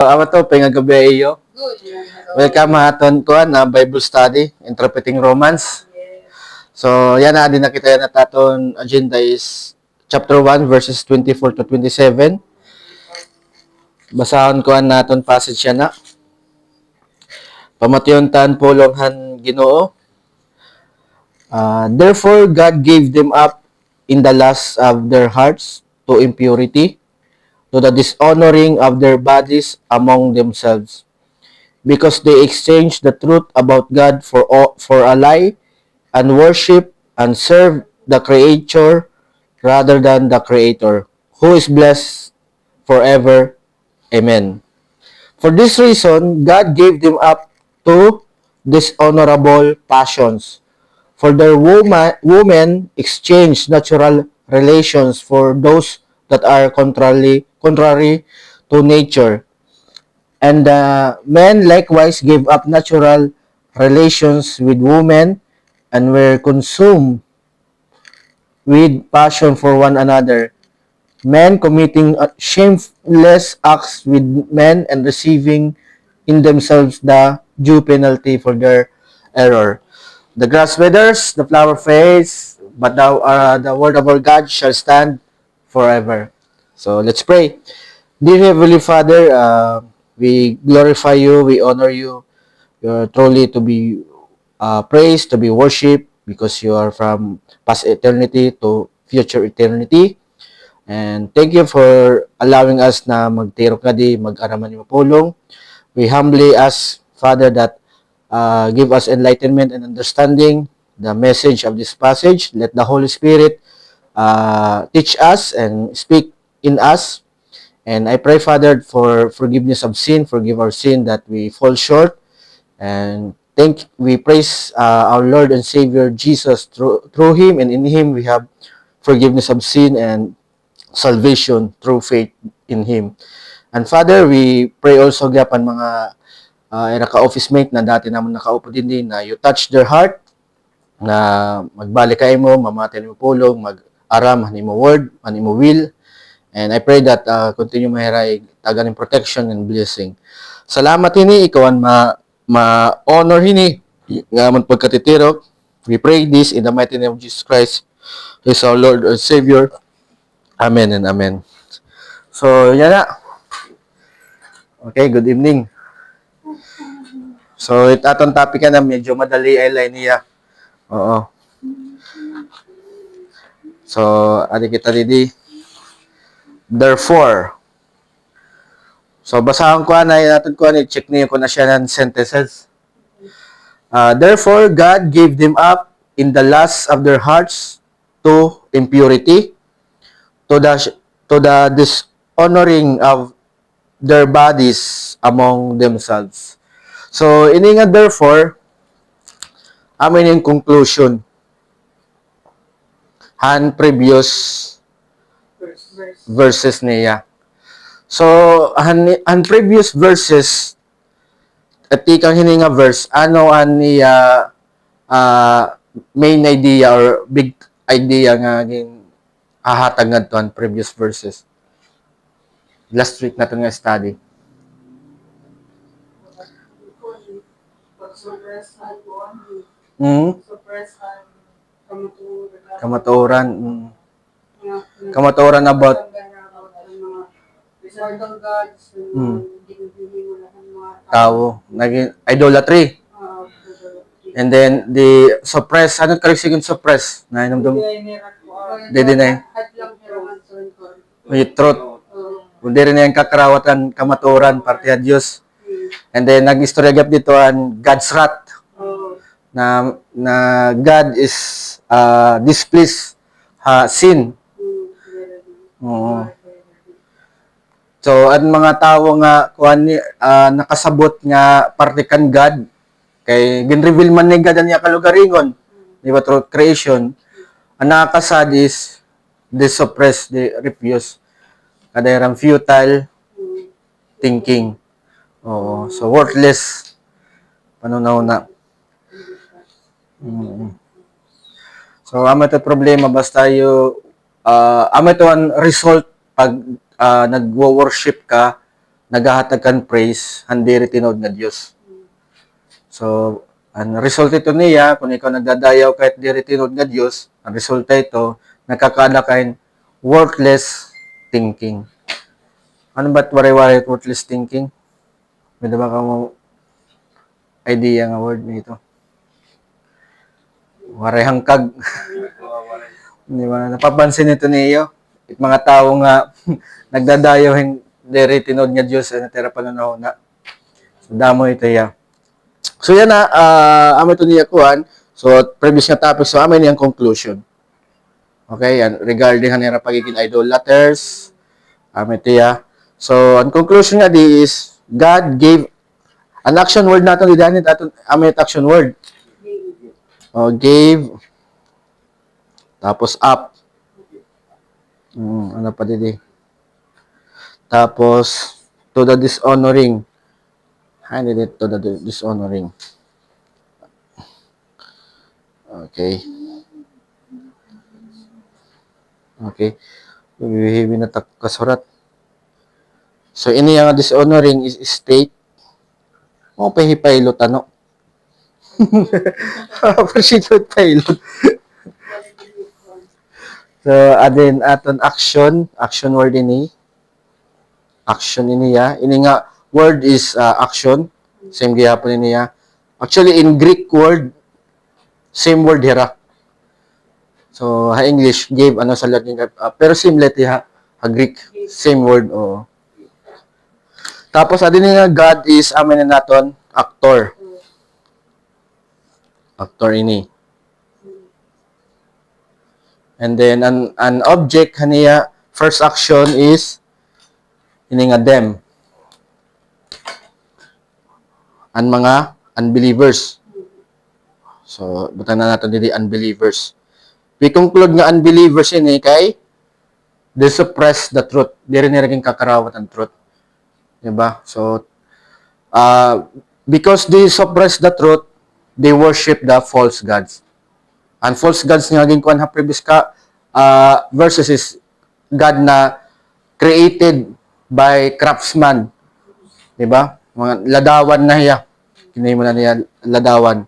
Awa to, pingag gabi iyo. Welcome haton ko na Bible study, interpreting Romans. So, yan na din nakita na taton agenda is chapter 1 verses 24 to 27. Basahon ko naton passage yan na. Pamation tan pulonghan Ginoo. Therefore God gave them up in the lust of their hearts to impurity, to the dishonoring of their bodies among themselves, because they exchanged the truth about God for a lie, and worship and serve the Creator rather than the Creator, who is blessed forever. Amen. For this reason, God gave them up to dishonorable passions. For their women exchanged natural relations for those that are contrary to nature. And men likewise gave up natural relations with women and were consumed with passion for one another. Men committing shameless acts with men and receiving in themselves the due penalty for their error. The grass withers, the flower fades, but the word of our God shall stand forever. So let's pray. Dear Heavenly Father, we glorify you, we honor you. You are truly to be praised, to be worshipped, because you are from past eternity to future eternity. And thank you for allowing us na magtirok nga di, mag-araman yung pulong. We humbly ask, Father, that give us enlightenment and understanding the message of this passage. Let the Holy Spirit teach us and speak in us. And I pray, Father, for forgiveness of sin, forgive our sin that we fall short. And we praise our Lord and Savior Jesus through Him, and in Him we have forgiveness of sin and salvation through faith in Him. And Father, we pray also gapan mga naka-office mate na dati naman nakaupo din na you touch their heart na magbalik kayo mo, mamatin mo pulong, mag-aram, hanin mo word, hanin mo will. And I pray that continue mahiray tagan ng protection and blessing. Salamat ini, ikaw ang ma-honor ini, nga man pagkatitirok. We pray this in the mighty name of Jesus Christ, who is our Lord and Savior. Amen and amen. So, yan na. Okay, good evening. So, atong topic na medyo madali ay line niya. Oo. So, adi kita didi. Therefore. So, basahan ko na, natin ko na, check niyo ko na siya ng sentences. Therefore, God gave them up in the lust of their hearts to impurity, to the dishonoring of their bodies among themselves. So, ini nga therefore, amin yung conclusion. Han previous verses niya. So, han previous verses, at ikang hininga verse, ano an niya main idea or big idea nga hahatag nga to ang previous verses. Last week na ito nga study. Kamatuoran. Kamatuoran about tao. Naging idolatry. And then, the suppress. Ano correct siguro suppress? Na inumdum. Deny. With truth. Hindi rin yung kakarawatan, kamatuoran, partiya Diyos. And then, nag-istorya gap dito ang God's wrath. Na God is displeased sin. So, ang mga tao nga nakasabot nga partikan God, kay ginreveal man ni God niya kalugaringon, di ba, through creation, ang nakakasad is they suppress, they refuse. Kadayarang futile thinking. So worthless panunaw na. So amo ito problema basta amo ito ang result pag nagwo-worship ka nagahatag kan praise handiri tinod nga Dios. So, ang resulta ito niya, kung ikaw nagdadayaw kahit diri tinod nga Dios, ang resulta ito, nakakada kain worthless thinking. Ano ba't waray-waray worthless thinking? May ba ka mo idea nga word nito? Waray hangkag. Di ba? Napapansin ito niyo? Mga tao nga nagdadayaw diri tinod nga Dios na tira pananaw na. So, damo ito ya. So yan na, amo ito niya kuhan. So, previous nga topic, so amin yung conclusion. Okay, yan, regarding hanira pagiging idolaters, amo ito ya. So, ang conclusion nga di is, God gave, an action word natin, di dahil natin, amo yung action word. Gave, tapos up. Ano pa dito? Tapos, to the dishonoring. Hindi dito, to the dishonoring. Okay. Okay. Hiwi na kasurat. So, ini yung dishonoring is state. Pahipilot, ano? Proceed pilot. So, adin aton action word ini. Action ini ya. Ini nga word is action. Same gihapon ini ya. Actually, in Greek word, same word hira. So, ha English, gave, ano sa Latin, pero same letter ha Greek, same word, oo. Tapos, adin nga God is, amin na naton, actor. Actor ini. And then, an object, haniya, first action is, ini nga them. Ang mga unbelievers. So, butan na natin dito unbelievers. We conclude nga unbelievers ini kay they suppress the truth. Di rin nilaging kakarawat ang truth. Diba? So, because they suppress the truth, they worship the false gods. And false gods nga naging kuan ha previous verses is God na created by craftsman. Diba? Mga ladawan na hiya. Kinay mo na niya ladawan.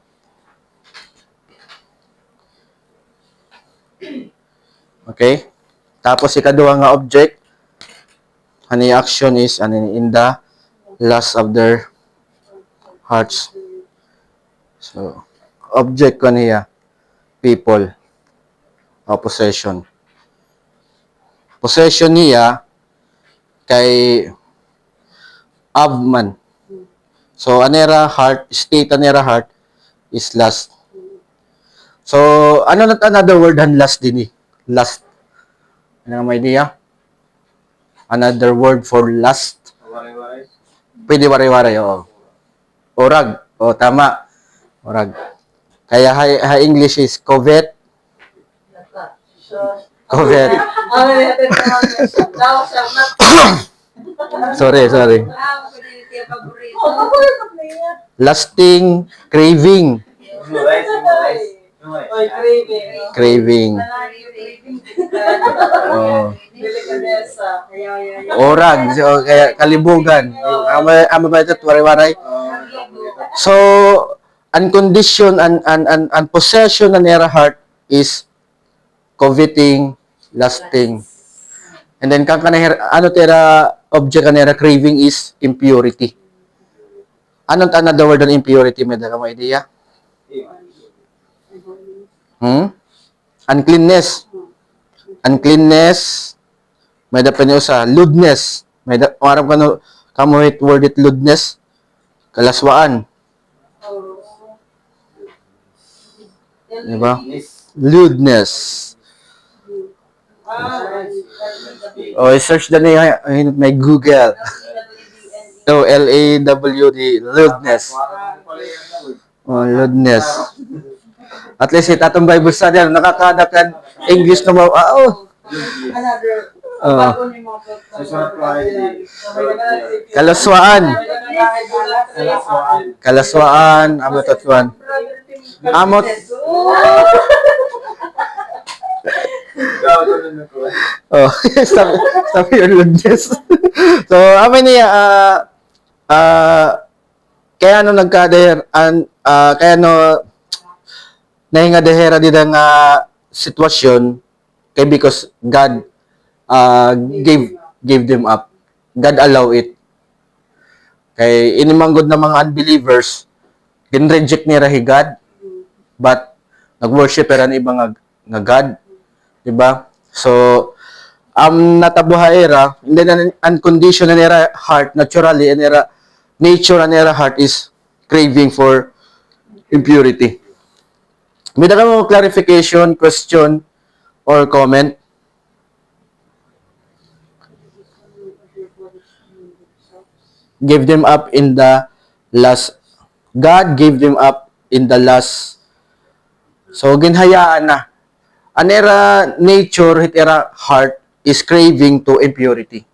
Okay? Tapos ikaduha nga object, ani action is in the lust of their hearts. So, object ko niya, people, o possession. Possession niya kay Avman. So, anera heart, state anera heart is lust. So, ano na another word han lust din eh? Lust. Ano may idea? Another word for lust. Waray-waray. Pwede waray-waray, oo. Orag. O, tama. Orag. Kaya ha English is covet. Covet. Sorry. Lusting, craving. Craving. Orag. So, kaya kalibugan. Ama ba ito? Waray-waray. So, unconditioned and possession ng nera heart is coveting, lusting. And then, ano tera object kanera craving is impurity. Anong another word on impurity? May dala mo idea? Uncleanness. Uncleanness. May dapat niyo sa lewdness. May dapat marap kamo word it lewdness. Kalaswaan. Diba? Lewdness. Search na niya may Google. L-A-W-D. Lewdness. Lewdness. At least itatong Bible study, nakakadakan English na mo. Kalaswaan. Kalaswaan. Amot at kuan. Amot. Stop your lewdness. So, amin niya, kaya no nagkader, kaya no, nahinga dehera di nga sitwasyon, kay because God gave them up. God allow it. Kay inimanggod na mga unbelievers, ginreject nila hi God, but nag-worship era ni iba nga God. Diba? So, natabuhay era, and then unconditional nera heart, naturally, and era, nature and era heart is craving for impurity. May daga mo clarification, question, or comment? Give them up in the last. God gave them up in the last. So, ginhayaan na. Anera nature, hitera heart, is craving to impurity.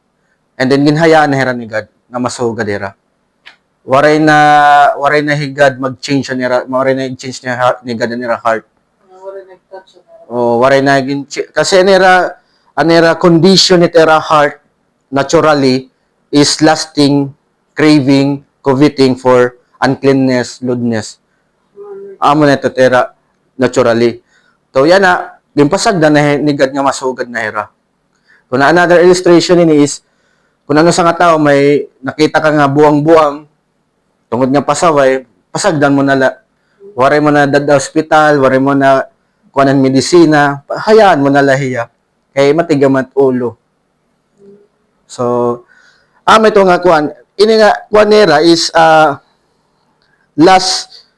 And then, ginhayaan na hera ni God, na masuga dera. Waray na higad mag-change nira, waray na change niya heart ni God nira heart. Waray na kasi anera condition ni tera heart naturally is lasting craving, coveting for uncleanness, lewdness. Amo na ito tera naturally. So yan na, gimpasag na ni God nga masugad na hera. Kung another illustration ini is kung ano sa nga tao may nakita ka nga buwang-buwang tungod nga pasaway, pasagdan mo na waray mo na dad hospital, waray mo na kuanan medisina, hayaan mo na lahiya. Kay matigamat ulo. So, may ito nga kuan. Ini nga kuanera is last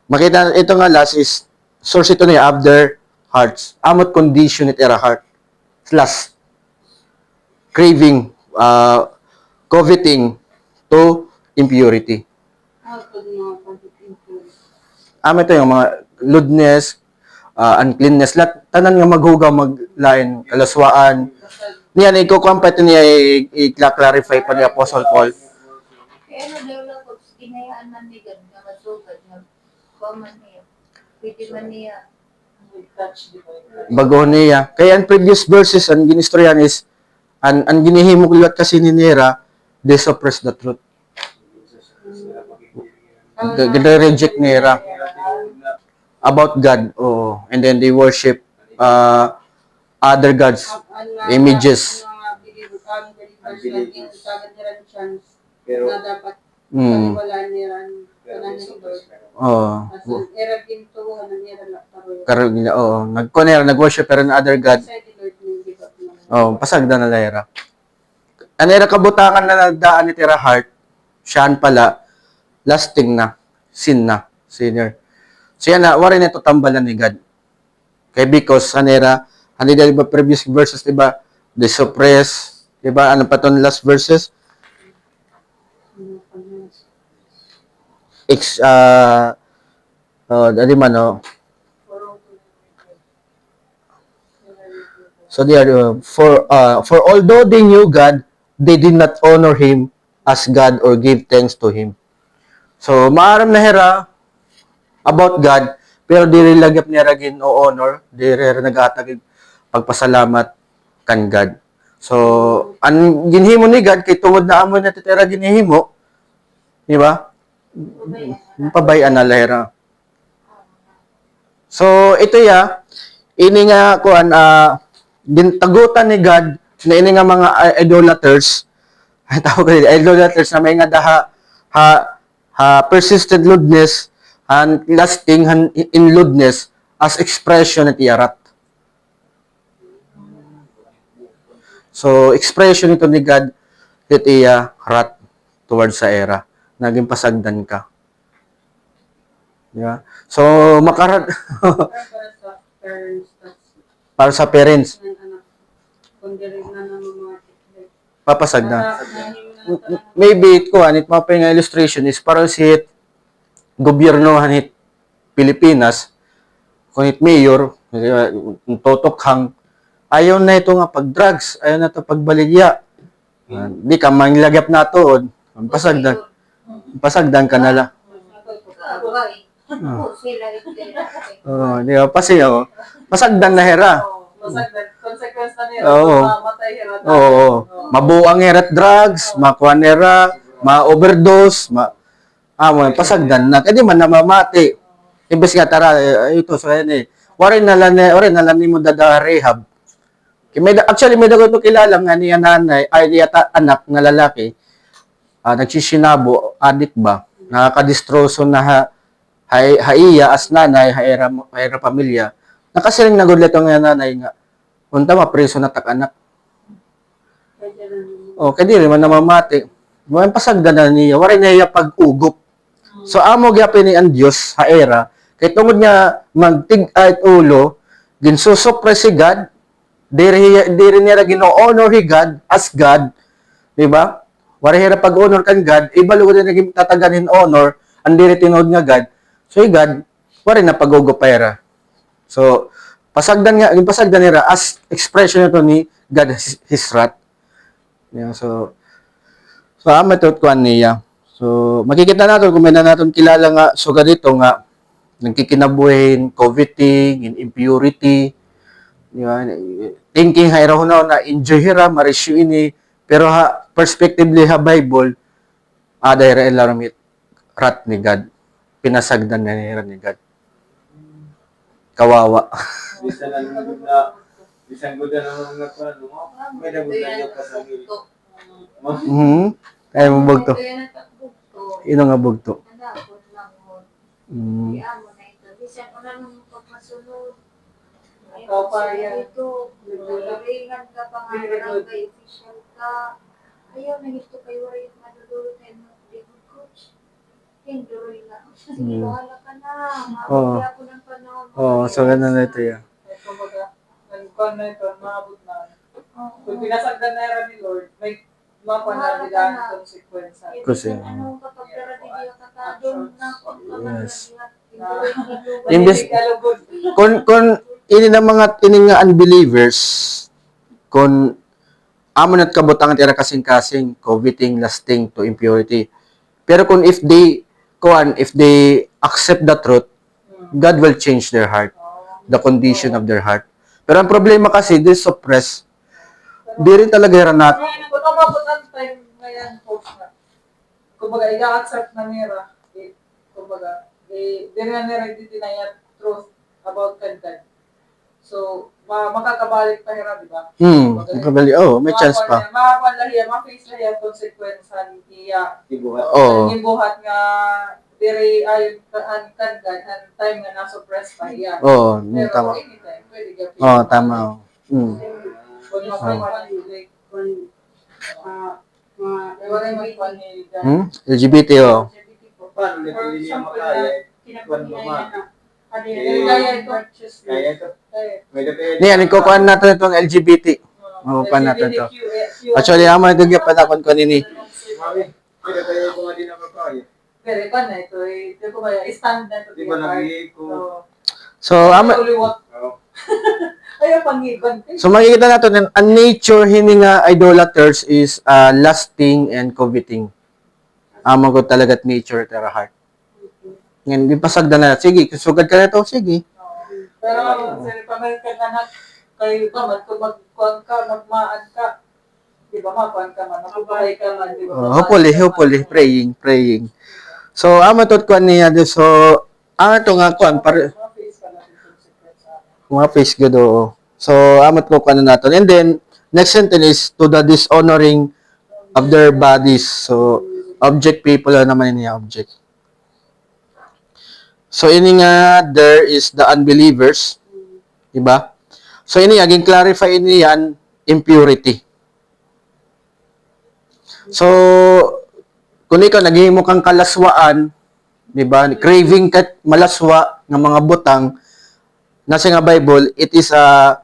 makita ito nga last is source ito ni other hearts. Amot condition it era heart. Last craving, coveting to impurity. Ito yung mga lewdness, uncleanness, tanan nga maghugaw, maglain, kalaswaan. Niyan, iko-compete niya, i-clarify pa ni Apostle Paul. Kaya ano daw lang, kung ginayaan man ni God, nga masugad, nga paman niya, pwede man niya, bago niya. Kaya ang previous verses, ang ginistoryan is, ang ginihimuklat kasi ni Nera, they suppress the truth. Reject Nera about God. And then they worship other gods, images. Nag-worship pero other god. Pasagda na Lera. Anera kabutangan na nagdaan ni Tera heart, siyan pala, lasting na, sinner. So yan na, warin ito tambalan ni God. Kaya because, anera, diba previous verses, diba, they suppress, diba, ano pa itong last verses? So they are for although they knew God, they did not honor Him as God or give thanks to Him. So maaram na hera about God, pero di rin lagap niya ragin o honor, di rin nag-atag pagpasalamat kan God. So ang ginhimo ni God kay tungod na amo na titira ginhimo, di ba? Pabayaan na lahera. So ito ini nga kuan gintagutan ni God na ini nga mga idolaters, tawag nila idolaters na may nga persistent lewdness and lasting in lewdness as expression at iarat. So expression ito ni God it iya rat towards sa era naging pasagdan ka. Yeah. So makarat para sa parents papasagdan. Maybe ko anit mapay nga illustration is para si gobyerno hanit Pilipinas kunit mayor totokhang ayaw na ito nga pag-drugs, ayaw na ito pagbaligya. Di ka manglagap na ito. Pasagdan ka nala. Di ba? Pasagdan na hera. Pasagdan, consequence na niya, Oo. mamatay hira tayo. Oo. Mabuang erat drugs, makuha nera, ma-overdose, mo pasagdan na kadi man namamati. Imbes nga tara ito so yan eh. Wari na lang nimo dada rehab. Actually may dagot ko kilala nga niya nanay ay niya anak nga lalaki. Nagsisinabo, addict ba? Nakakadistroso na haiya as nanay, haira pamilya. Nakasiring na gudlet nga nanay nga. Unta mapreso na tak anak. O, kadi rin man namamati. Mga pasagdan na niya, waray niya pag-ugop. So, amo gyapon ni ang Dios haera, kay tungod nga magtig-at ulo, ginsusuppress si God, diri niya gino-honor si God as God, di ba? Waray hira pag-honor kan God, ibalo din naging tataganin honor, ang diri tinod nga God. So, God, waray na pag-ugop haera. So, yung pasagdan nila as expression nito ni God his wrath. Yeah, so amat ko niya. So, makikita natin kung may na natin kilala nga so ganito nga nagkikinabuhin, coveting, impurity, yan, thinking hayra na enjoy hira, marisyo ini, pero perspectively Bible, dahil ilaramit wrath ni God, pinasagdan na ni God. Kawawa. Bisan ko na mga plano mo, may nabutan niya pa sa gilid. Kaya mo bugto. Ino nga bugto. Kaya mo na ito. Bisan ko na nung pagmasunod. Ikaw pa yan. Ito, nagaringan ka pa nga, barangay official ka. Ayaw na ito kayo rin madulot and legal coach. Hinduroy na. Sige, bahala ka na. Oo. Mabigyan ko ng panahon. So ganun na ito yan. Kumbaga, nagkon na ito, maabot na. Kung pinasagdan na rin ni Lord, may mapanalilan ang konsekwensya. Kasi, Ano kapag pera di niya kakadon na Yes. Imbes kalugod. Kung ini nga unbelievers, kung amo na't kabutang tira kasing-kasing, coveting, lusting to impurity. Pero kung if they accept the truth, God will change their heart, the condition of their heart. Pero ang problema kasi, they suppress. Di rin talaga ranat. Kung mabot ang time ngayon, folks na, kumbaga, i-accept na nila, kumbaga, di na nila dinayat truth about content. So, makakabalik pa hira, di ba? Makabali. May chance pa. Makapanlahiya, ma-face lahiya, konsekwensya, niya, ibuhat nga, diri ayon kan ang time nga na-suppress pa iya. Pero Tama. anytime, pwede gapin. Tama. Kung makapanhilig, wala yung magpanhilig. LGBT, Paano nito hindi niya makaya? Kwan ba ma? Kaya ito. Kaya ito. Pwede pwede. Niyan, ikukuhan natin itong LGBT. Makukuhan natin ito. Actually, amo ito yung panakon ko nini. Mami, pwede tayo kung hindi na makaya. Pero ito na, ito ko ba, stand na ito. Di ba nag-iiko? So, Ayaw pangikon. So makikita natin ang nature hininga idolaters is lusting and coveting. Amo ko talaga at nature tera heart. Ngayon, di pasagdan na, sige, sugad ka na ito, sige. Pero, pamilikan na kayo ka man, kung magkuhan ka, magmaan ka, di ba, makuhan ka man, makubahay ka man, di ba? Hopefully, praying. So, amo tot kuan niya, so, to nga kuan, mga face good, oo. So, amat ko kuan natin. And then, next sentence is, to the dishonoring of their bodies. So, object people naman niya, object. So, ini nga, there is the unbelievers. Diba? So, ini, aging clarify ini yan, impurity. So, kung ikaw, naghihimo kang kalaswaan, diba? Craving kat malaswa ng mga butang, nasa nga Bible, it is a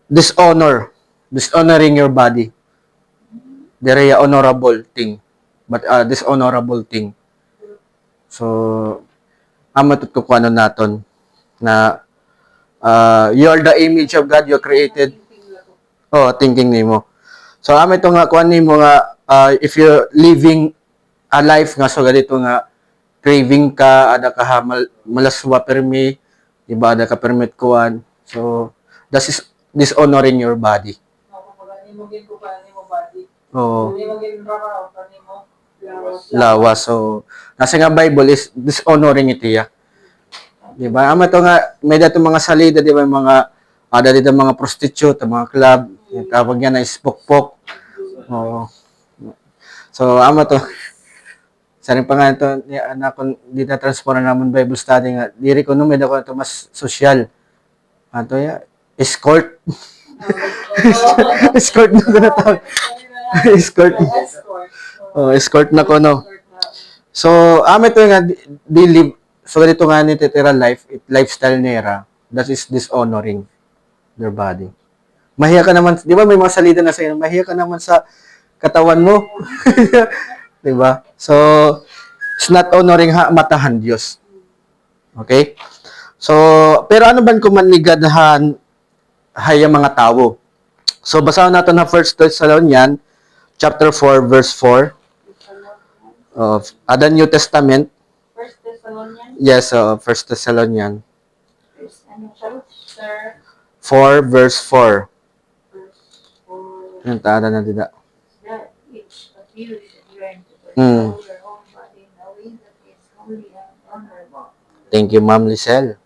dishonoring your body. Very honorable thing, but dishonorable thing. So, amatut ko ano naton na you are the image of God, you created. Thinking nimo. So, amit to nga kuan nimo nga if you're living a life nga so ganito nga craving ka, ada ka malaswa permi, iba ada ka permit kuan. So, that is dishonoring your body. Kumbaga, nimugin ko pa, nimo body. Oo. Nimugin ra ka, nimo Lawas. So, nasa nga Bible is dishonoring ito ya. Di ba? Ama to nga, may dato mga salida, di ba? Mga, ada dito mga prostitute, mga club. Yung tawag yan na ispokpok. Oo. So, ama to. Sa rin pa nga ito, anak ko, dito transform na naman Bible study nga. Diri ko nung may dako ito mas social. Ato ya, escort. Escort na ko na tawag. Escort. Oh, escort na ko, no? So, ito nga, they live, so ganito nga ni Tetera lifestyle nera, that is dishonoring their body. Mahiya ka naman, di ba may mga salida na sa'yo, mahiya ka naman sa katawan mo. Di ba? So, it's not honoring matahan Diyos. Okay? So, pero ano ban kumanligadahan haya mga tao? So, basahin natin na 1 Thessalonians chapter 4, verse 4. Of the New Testament. First Thessalonians. Yes, 1 Thessalonians First, ano siya? Sir. 4, verse 4. Verse 4. Yung tada na dida. That which of you should learn to Mm. control your own body in a way that is holy and honorable. Thank you, Ma'am Lisel.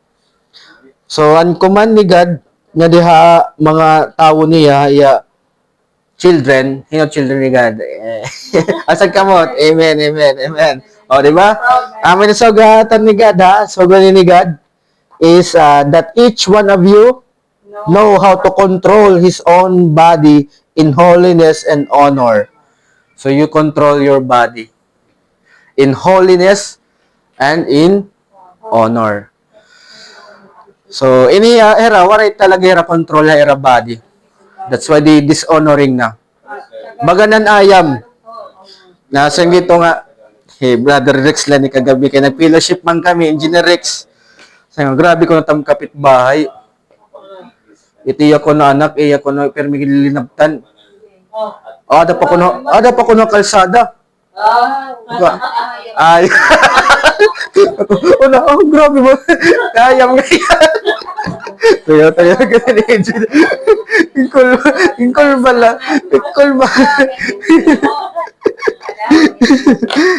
So, ang command ni God, nga diha mga tao niya, children ni God. Asag kamot. Amen, amen, amen. O, di ba? Amin na sugatan ni God, ha? Sugatan ni God is that each one of you know how to control his own body in holiness and honor. So, you control your body in holiness and in honor. So, ini era, waray talaga era control na era body. That's why they dishonoring na. Baganan ayam. Nasa gito nga, hey, Brother Rex lang ni kagabi, kaya nag-fellowship man kami, Engineer Rex. Sabi nga, grabe ko na kapit bahay. Iti ako na anak, iya ko na permigilinabtan. Ada pa ko na kalsada. Ay. Grabe mo. Ayam nga yan. Tayo, ganyan ni Engineer. Ingkol bala.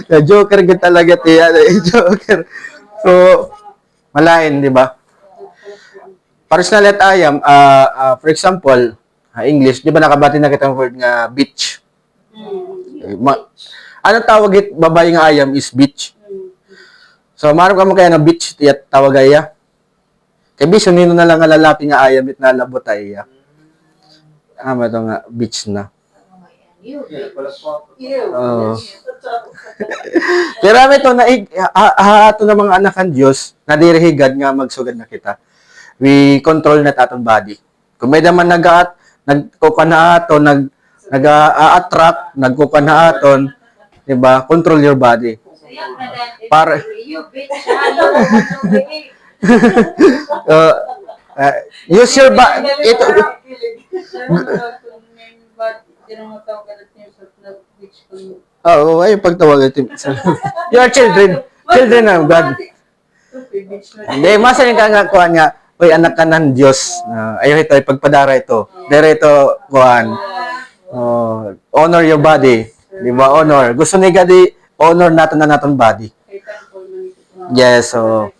Na joker ka talaga tiya, joker. So, malain, di ba? Paris na let ayam, for example, English, di ba nakabati na kitang word nga beach? Anong tawag it, babae nga ayam is beach. So, marap ka mo kaya nga beach, tiyat tawag aya. Kaya biso, nino na lang nga lalaki nga ayam it nalabot aya. Ito nga, beach na. Oh. Pero ito na ato na mga anak ng Diyos na dirihigad nga magsugad na kita. We control na atong body. Kung may naman nagkukanaaton, nag-attract, nagkukanaaton, di ba? Control your body. Para use your body. Ito ay pagtawag ito. You are children of God. Hindi, masa yung kakakuan nga, uy, anak ka ng Diyos. Ayaw ito, ipagpadara ito. Direto, kuan. Honor your body. Di ba? Honor. Gusto ni God, honor natin na natin body. Yes, so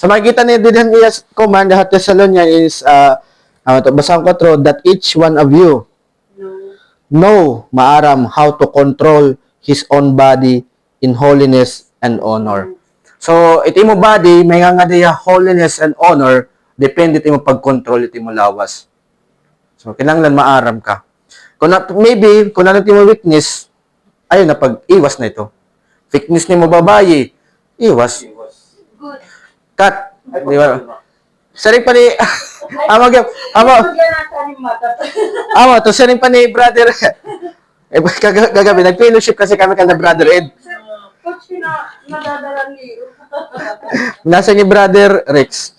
makikita niyo din ang command sa Thessalonians is, basahin ko through, that each one of you know, maaram, how to control his own body in holiness and honor. So, iti mo body, may nga diya holiness and honor, depende iti mo pag-control iti mo lawas. So, kailangan maaram ka. Kung natin mo weakness, ayun na pag-iwas na ito. Weakness ni mo babae, iwas. Cut. Di ba? Saring pa ni, to saring pa ni brother, kagabi, nag-fellowship kasi kami kanda brother Ed. Coach, nadadala niyo. Nasa ni brother Rex.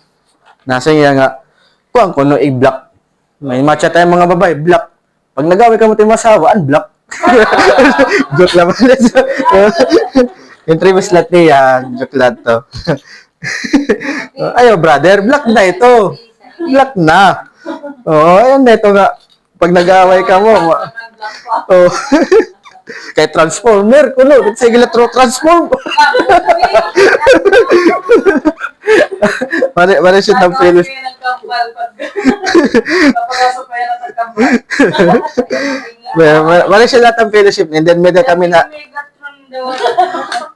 Nasa niya nga, kuang kuno i-block. May matcha tayong mga babae, block. Pag nagawin ka mo tayong masawa, unblock. Joke lang. Yung previous lot niya, joke lang to. Ayo, brother, block na ito. Black na. Oo, ayun, ito nga. Pag nag-aaway ka mo, oh. Kay Transformer, kuno, sige na transform. Mali siya ng Philips. Mali siya lahat ng fellowship. And then, may kami na,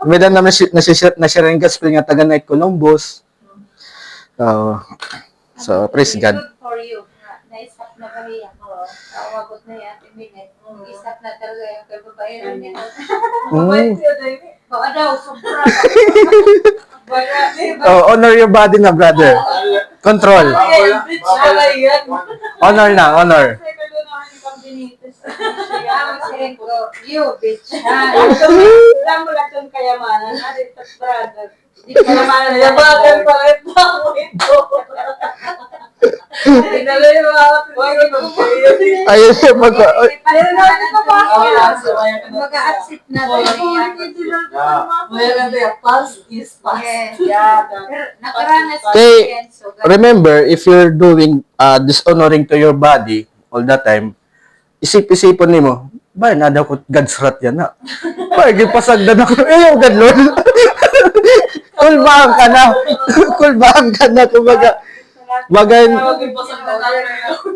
may namin na Sirengas Spring at taga Night Columbus. So, praise God. Good for you. Na-stop na kami ako. Tawagot na yan. Stop na talaga yung kay babae rin yan. Baka daw, sobra. Oh, honor your body na, brother. Control. Honor na, honor. You, bitch. Alam mo lang yung kayamanan. Brother. Kayamanan. Yabagan pa rin ako ito. Ayun siya Mag-a-accept na Past is past. Nakaranas Okay. Remember, if you're doing dishonoring to your body all the time, isip-isipon nimo, ba, nada ko God's wrath yan na. Ba, gipasagdan ako. Yung God, Lord. Kulbaan ka na. Kulbaan ka na. Kumbaga, bagay,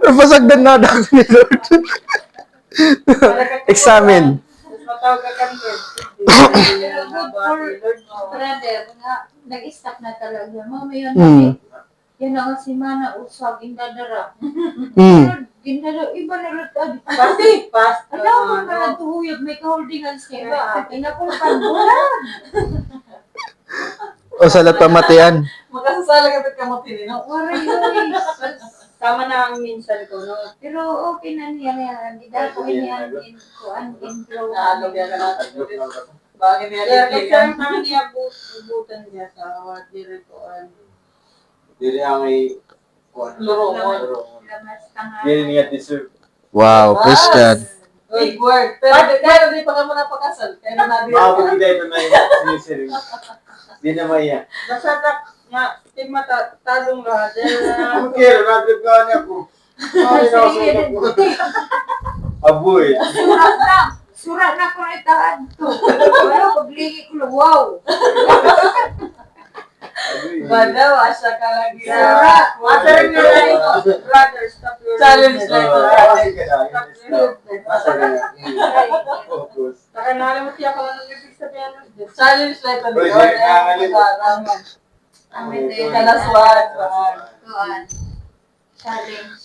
pasagdan na ako ni Lord. Examine. Brother, nag-stop na talaga. Mamaya Hmm. yan ang si Mana usag, indadara. Gindadara, iba na rin. Past. Ano mo ka na tuhuyag, may kaholdingan sa iba. Pinakulpan mo lang. O sa lahat pamatian. Magkasasala ka kamutin, no? Waray, waray. Tama na ang minsan ko, no? Pero okay na niya yan. Hindi ko niya kuan intro. Naalog yan ka natin. Bagay niya. Kaya kaya niya bubutan niya sa diretoan. Dili ang may Lurungon. Lamas tanga. dili niya deserve. Wow, praise God. Uy, word. Pero di pa ka mo napakasal. Kaya na nabi. Maabot kita ito na yung sinisiring. Di na maya. Basta nga, tigma talong lahat. Ang kero, nadrip ka niya po. Ay, nakasulat po. Aboy. Surat na. Surat na ko na itaan to. Wala, paglingi ko lang. Wow. Badaw, asa ka lagi. Surat. Masarin nyo na ito. Brother, stop your challenge na ito. Focus. Saka nalimot siya ko lang ibig sabihin. Challenge na ito. Uy, nangalimot. Amin din. Kalaswaan. Kuan. Challenge.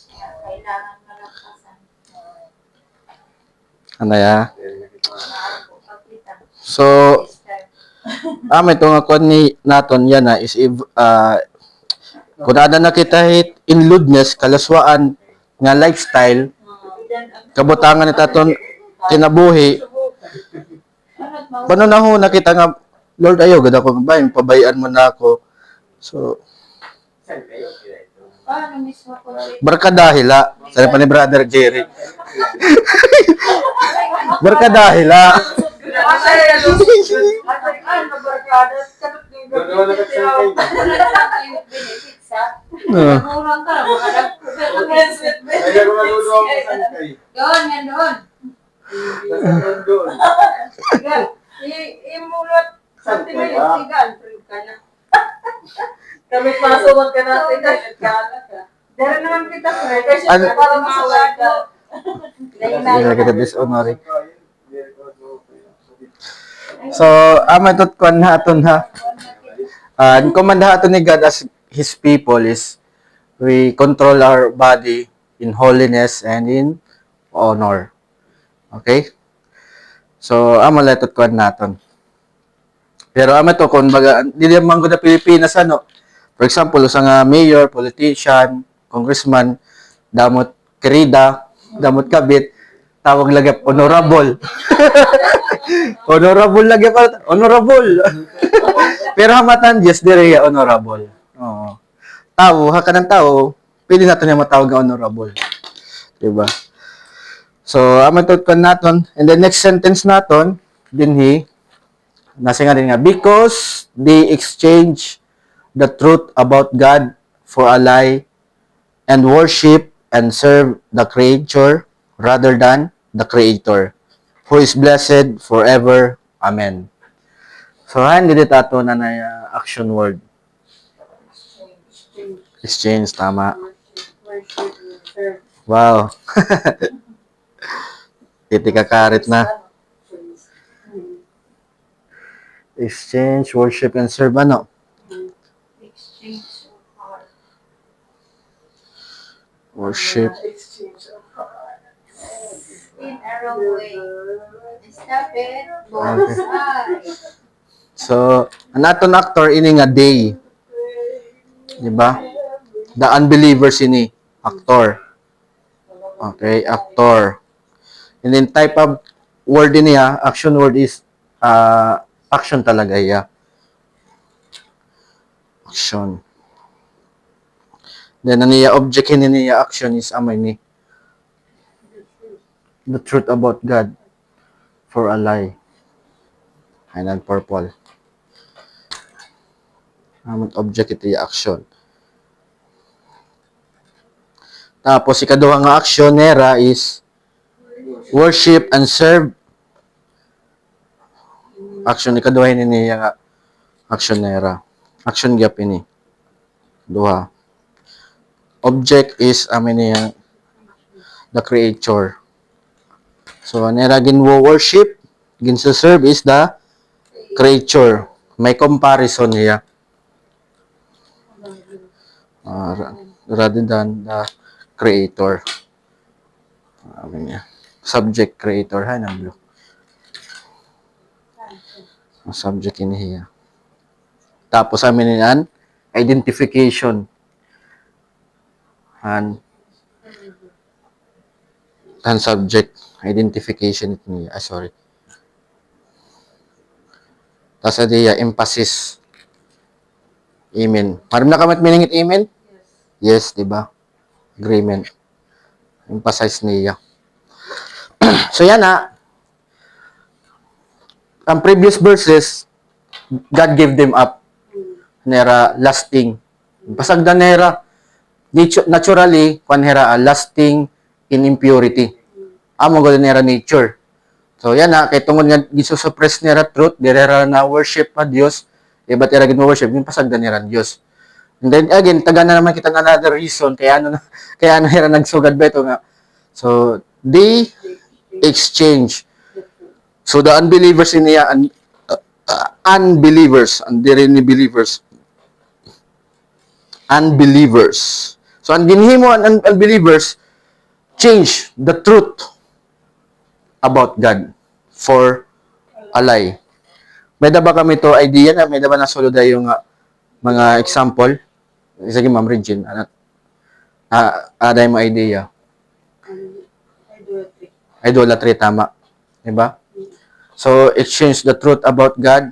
Kailangan malakasan. Ano ya? Maarko pagkita. So, ito nga kung ni naton yan na is if kung na kita hit in lewdness, kalaswaan nga lifestyle, kabutangan ni taton kinabuhi, paano na ho nakita nga, Lord, ayaw, ganda ko ba, pabayaan mo na ako. So, Paano mismo ko rin? barkadahila, sabi pa ni Brother Jerry. Barkadahila. Murang ka, Ay, nagmaludo ako sa kay. doon, yan doon. Doon. Imulot. Santi mo yung sigal. Kami pasawag ka natin. Dara naman kita, Fred. Kasi Ano? para masawag ka. Hindi kita dishonoring. So, ito kung naton ha. Ang komanda haton ni God as His people is we control our body in holiness and in honor. Okay? So, ito kung naton. Pero to kung baga, hindi naman ko na Pilipinas ano. For example, sa nga mayor, politician, congressman, damot kerida, damot kabit, tawag lagi honorable. Honorable lagi pa, honorable. Pero hamatan Diyos dire honorable. Oo. Tao, haka ng tao, pwede natin niya matawag na honorable. Diba? So, amatot ko naton. And the next sentence naton, dinhi, nasa nga din nga, because they exchange the truth about God for a lie and worship and serve the creature rather than the creator, who is blessed forever. Amen. So, hindi dito ato na na action word. Exchange, tama. Worship, serve. Wow. Titi kakarit na. Exchange, worship, and serve. Ano? Exchange of heart. Worship. Exchange of In a wrong way. Stop it. Both sides. So, ang aton actor ini nga day. Di ba? The unbelievers ini. Actor. Okay, actor. And then type of word din niya, action word is action talaga ya. Action. Then ang niya object niya action is amay ni the truth about God for a lie. Highland purple. Amang object ito yung action. Tapos ikaduha nga action nera is worship and serve. Action ikaduha ni niya nga action nera. Action gap ini. Duha. Object is amin niya the creator. So nera gin worship, gin serve is the creature. May comparison niya. Rather than the creator. Amin niya. Subject creator ha na blue. Subject ini hiya. Tapos amin niyan identification. And subject identification ito niya. Sorry. Tapos adiya emphasis. Amen. Maram na kamat meaning it amen? Yes, di ba? Agreement. Emphasize niya. So yan na. Ang previous verses, God gave them up. Nera lasting. Pasagda nera naturally kanhera lasting in impurity. Amo gud nera nature. So yan na kay tungod nga gisusuppress nera truth, direra na worship pa Dios, iba't era gid mo worship, yung pasagda nera Dios. And then again, taga na naman kita ng another reason kaya ano nera nagsugad ba ito nga. So they exchange. So the unbelievers in niya unbelievers and dire ni believers. Unbelievers. So ang ginhimo ang unbelievers change the truth about God for a lie. May ba kami to idea na may ba nasulod yung mga example? Sige Ma'am Regine, aday mo idea. Idolatry, tama. Diba? So, exchange the truth about God.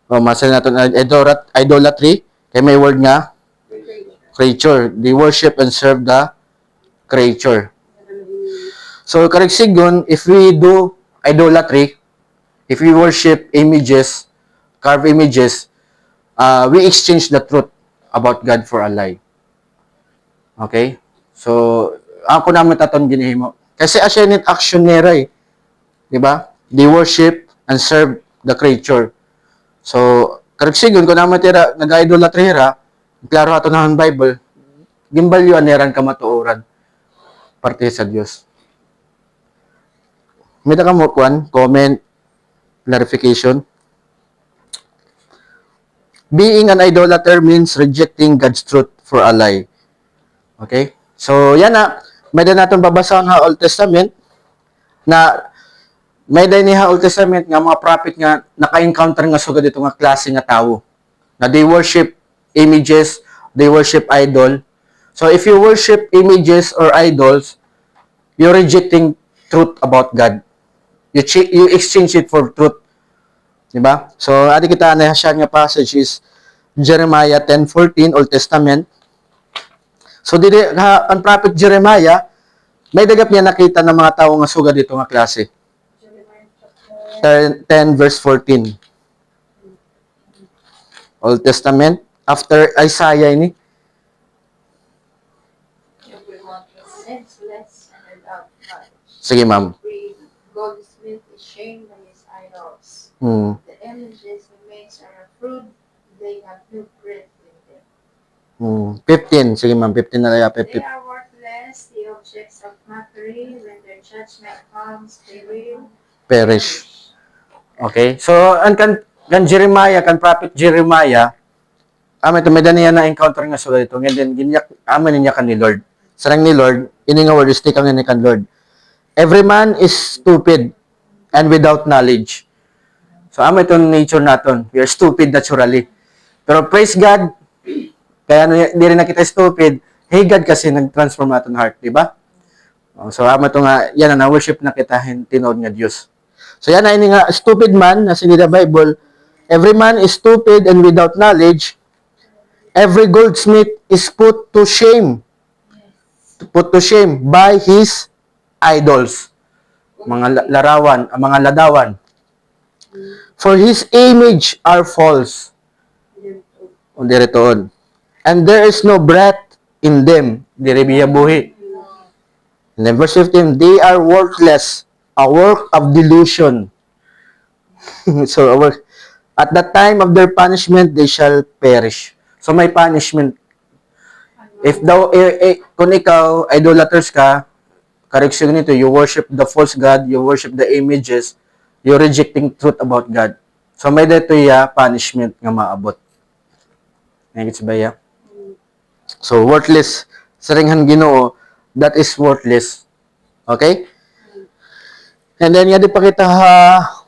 O, masal natin idolatry. Kaya may word nga, creature. They worship and serve the creature. So, correct sigon, if we do idolatry, if we worship images, carved images, we exchange the truth about God for a lie. Okay? So, ako naman taton ginihimo. Kasi asya action nera eh. Diba? They worship and serve the creature. So, karagsigon, kung naman tira, nag-idolatry ra, klaro ato na ang Bible, gimbalyo neran kamatuoran parte sa Dios. May ka mo kuan, comment, clarification. Being an idolater means rejecting God's truth for a lie. Okay? So, yan na. May din natin babasahon sa Old Testament na may din niya Old Testament nga mga prophet nga naka-encounter nga sugad dito nga klase nga tao. Na they worship images, they worship idol. So, if you worship images or idols, you're rejecting truth about God. You exchange it for truth. Diba? So, adi kita na siya nga passage is Jeremiah 10:14, Old Testament. So, dili ang prophet Jeremiah, may dagap niya nakita ng mga tao nga sugad dito nga klase. 10 verse 14. Old Testament. After Isaiah ini. Sige, ma'am. Every goldsmith is shamed by his idols. Hmm. The images he makes are of fruit, they have no breath in them. 15. Sige, ma'am. 15 na lang. They are worthless, the objects of mockery. When their judgment comes, they will Perish. Okay? So, kan Jeremiah, kan prophet Jeremiah, ito may niya na encounter nga sila ito. Ngayon, ginyak, niya kan ni Lord. Sarang ni Lord, ini nga word, stick ang ni kan Lord. Every man is stupid and without knowledge. So, itong nature naton. We are stupid naturally. Pero praise God, kaya di rin na kita stupid, hey God kasi nag-transform natin heart, di ba? So, ito nga, yan na worship na kita, tinod nga Diyos. So, yan na ini nga, stupid man, na sinida Bible, every man is stupid and without knowledge, every goldsmith is put to shame by his idols. Mga larawan, mga ladawan. For his image are false. O diretoon. And there is no breath in them. Direbiya buhi. And then verse 15, they are worthless, a work of delusion. So, at the time of their punishment, they shall perish. So, may punishment. If daw, kung ikaw, idolaters ka, correction nito, you worship the false God, you worship the images, you're rejecting truth about God. So, may dito punishment nga maabot. Nagits ba ya? So, worthless. Saringhan Ginoo, that is worthless. Okay? And then, yadi pakita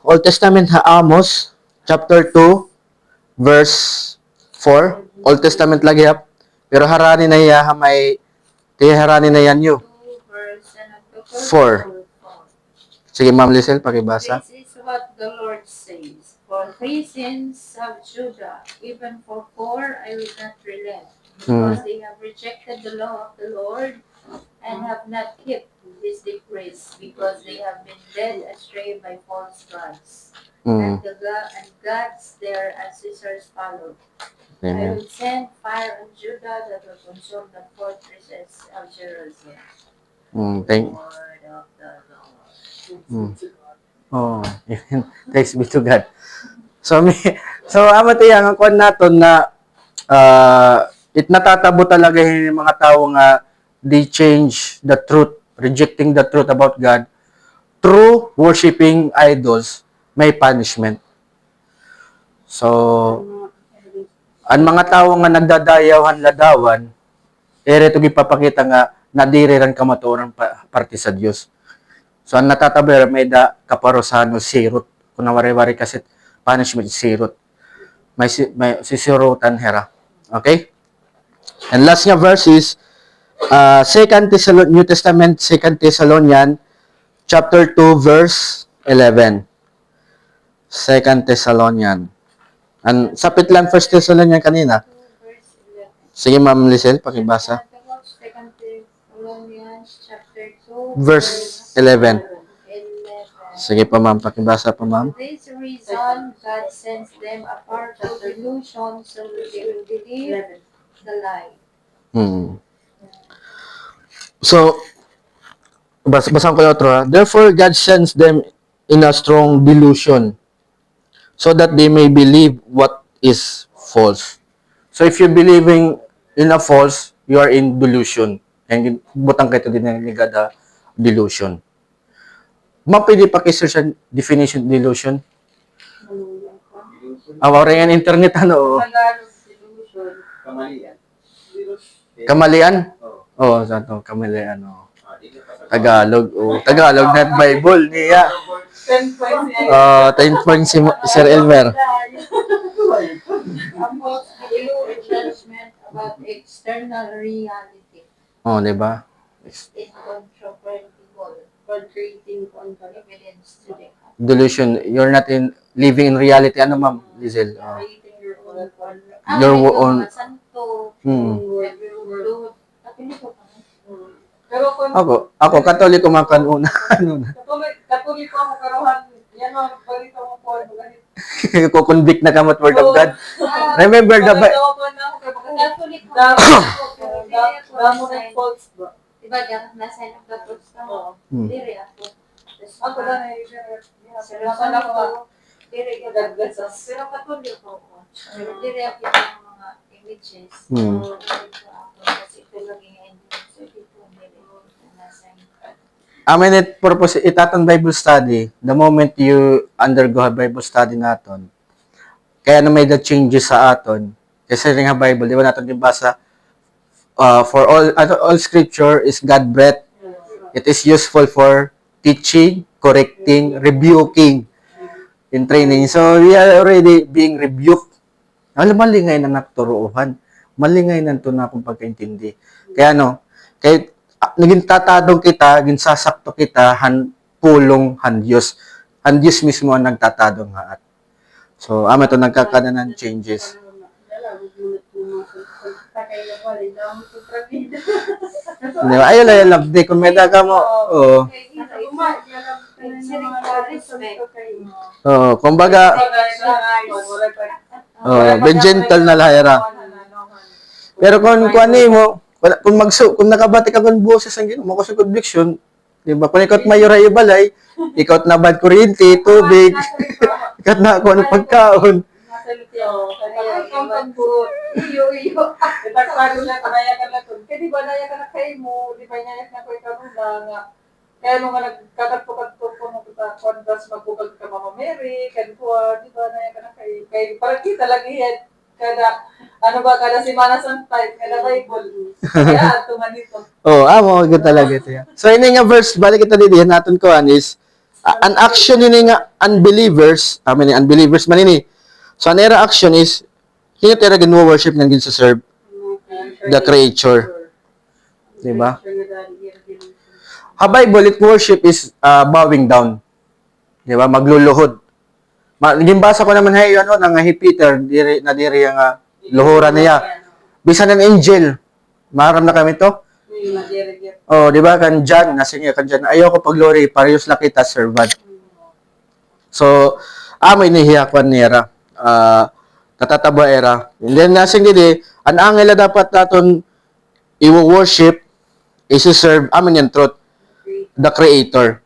Old Testament Amos, chapter 2, verse 4. Old Testament lagi pero harani na may harani na yan 2 verse 4. Sige, Ma'am Lisel, pakibasa. This is what the Lord says. For 3 sins of Judah, even for 4 I will not relent, because they have rejected the law of the Lord and have not kept his decrees, because they have been led astray by false gods. And gods their ancestors followed. I Amen. will send fire on Judah that will consume the fortresses of Jerusalem. Thank Word of the Lord. Oh, thanks be to God. So amo tiyang ang kwan naton na it natatabo talaga yung mga tao nga they change the truth, rejecting the truth about God through worshiping idols, may punishment. So ang mga tao nga nagdadayawan ladawan, ito gipapakita nga nadiriran kamatuoran parte sa Dios. So ang natataber may da kaparusahan o sirot. Kung nawari-wari kasi punishment sirot. May sisirutan hera. Okay? And last nga verse is New Testament 2 Thessalonians chapter 2 verse 11. 2 Thessalonians. And sapit lang 1 Thessalonians kanina. 2 verse 11. Sige, Ma'am Lisel, pakibasa. 2 Thessalonians chapter 2 Verse 11. 11. Sige pa, Ma'am. Pakibasa pa, Ma'am. For this reason, God sends them a powerful delusion so that they will believe the lie. So, basahan ko yung outro. Therefore, God sends them in a strong delusion so that they may believe what is false. So, if you're believing in a false, you are in delusion. And butang kayo din ng ligada delusion. Pwede pa kayo sa definition delusion? Awarin ang internet, ano? Tagalog, delusion. Kamalian. Kamalian? Oo. Oo, sato, kamalian, oo. Di ka pa- Tagalog, Tagalog na Bible niya. 10 points niya. 10 points si Sir Elmer. About the judgment about external reality. Oh, di ba? Incontrovertible, contradicting evidence to the Delusion. You're not living in reality. Ano, Ma'am Lizel? creating your own Your own- santo, every word. Kapili ko pa. Pero kung Ako, Katoliko man kanuna. Ano na? katuloy ko ako karohan, yan o, balito mo po, ganito. Kukonvict na kamot word of God. Remember the Bible. Balito ko na ako, kaya baka Catholic damo ng faults ba? Diba, diyan nasa yung tapos ka mo. Oo. Diri ako. Ako na na yung Sa Nasaan ako nga. Diri ako. Gaggasas. Pero patuloy ko ako. Pero diri ako yung mga images. Hmm. So, dito ako. Kasi ito lang yung ending. So, dito diri. Nasa yung Main purpose itaton Bible study, the moment you undergo a Bible study naton, kaya na may the changes sa aton, kasi rin nga Bible, di ba natin din basa, for all scripture is God breathed. It is useful for teaching, correcting, rebuking, in training. So, we are already being rebuked. Alam, malingay na naturuuhan. Malingay na ito na akong pagkaintindi. Kaya kahit naging tatadong kita, naging sasakto kita, pulong han Diyos. Han Diyos mismo ang nagtatadong haat. So, ito nagkakana ng changes. Di ba? Ayun lang, love day. Kung may daga mo, oo. Oo, kumbaga, be gentle na lahira. Pero kung mo, kung nakabati ka kung boses ang Ginoo, mo sa conviction, di ba? Kung ikaw mayor ay balay, ikaw na bad kuryente, tubig, ikaw na kung ano pagkaon. Iyo. Ipagpado lang, kanayakan lang ito. Kaya di ba nayakan na kayo mo, di ba nayak na ko ikaw nga. Kaya nung nga nagkakatpo-katpo ko mo kita, kondas magkukag ka Mama Mary, kankuha, di ba nayakan na kayo. Kaya parang kita lagi yan. Kada Semana Santa, kada Bible. Kaya, tumanito. Mo, good talaga ito yan. So, yun nga verse, balik kita dito, yan natin ko is, an action yun nga unbelievers, unbelievers man ini. So, an era action is, hindi talaga worship ng sa serve the Creator. Diba? Ha Bible, it worship is bowing down. Diba? Magluluhod. Gimbasa ko naman nga Peter, diri ang luhura niya. Bisan ng angel, maram na kami to. Di ba kan John, nasingya kan John, ayoko pag glory, parehas lang kita servant. So, may nihiyakwan nira. Katataba era. And then nasing didi, ang angela dapat naton i-worship, i-serve, yung truth, the Creator.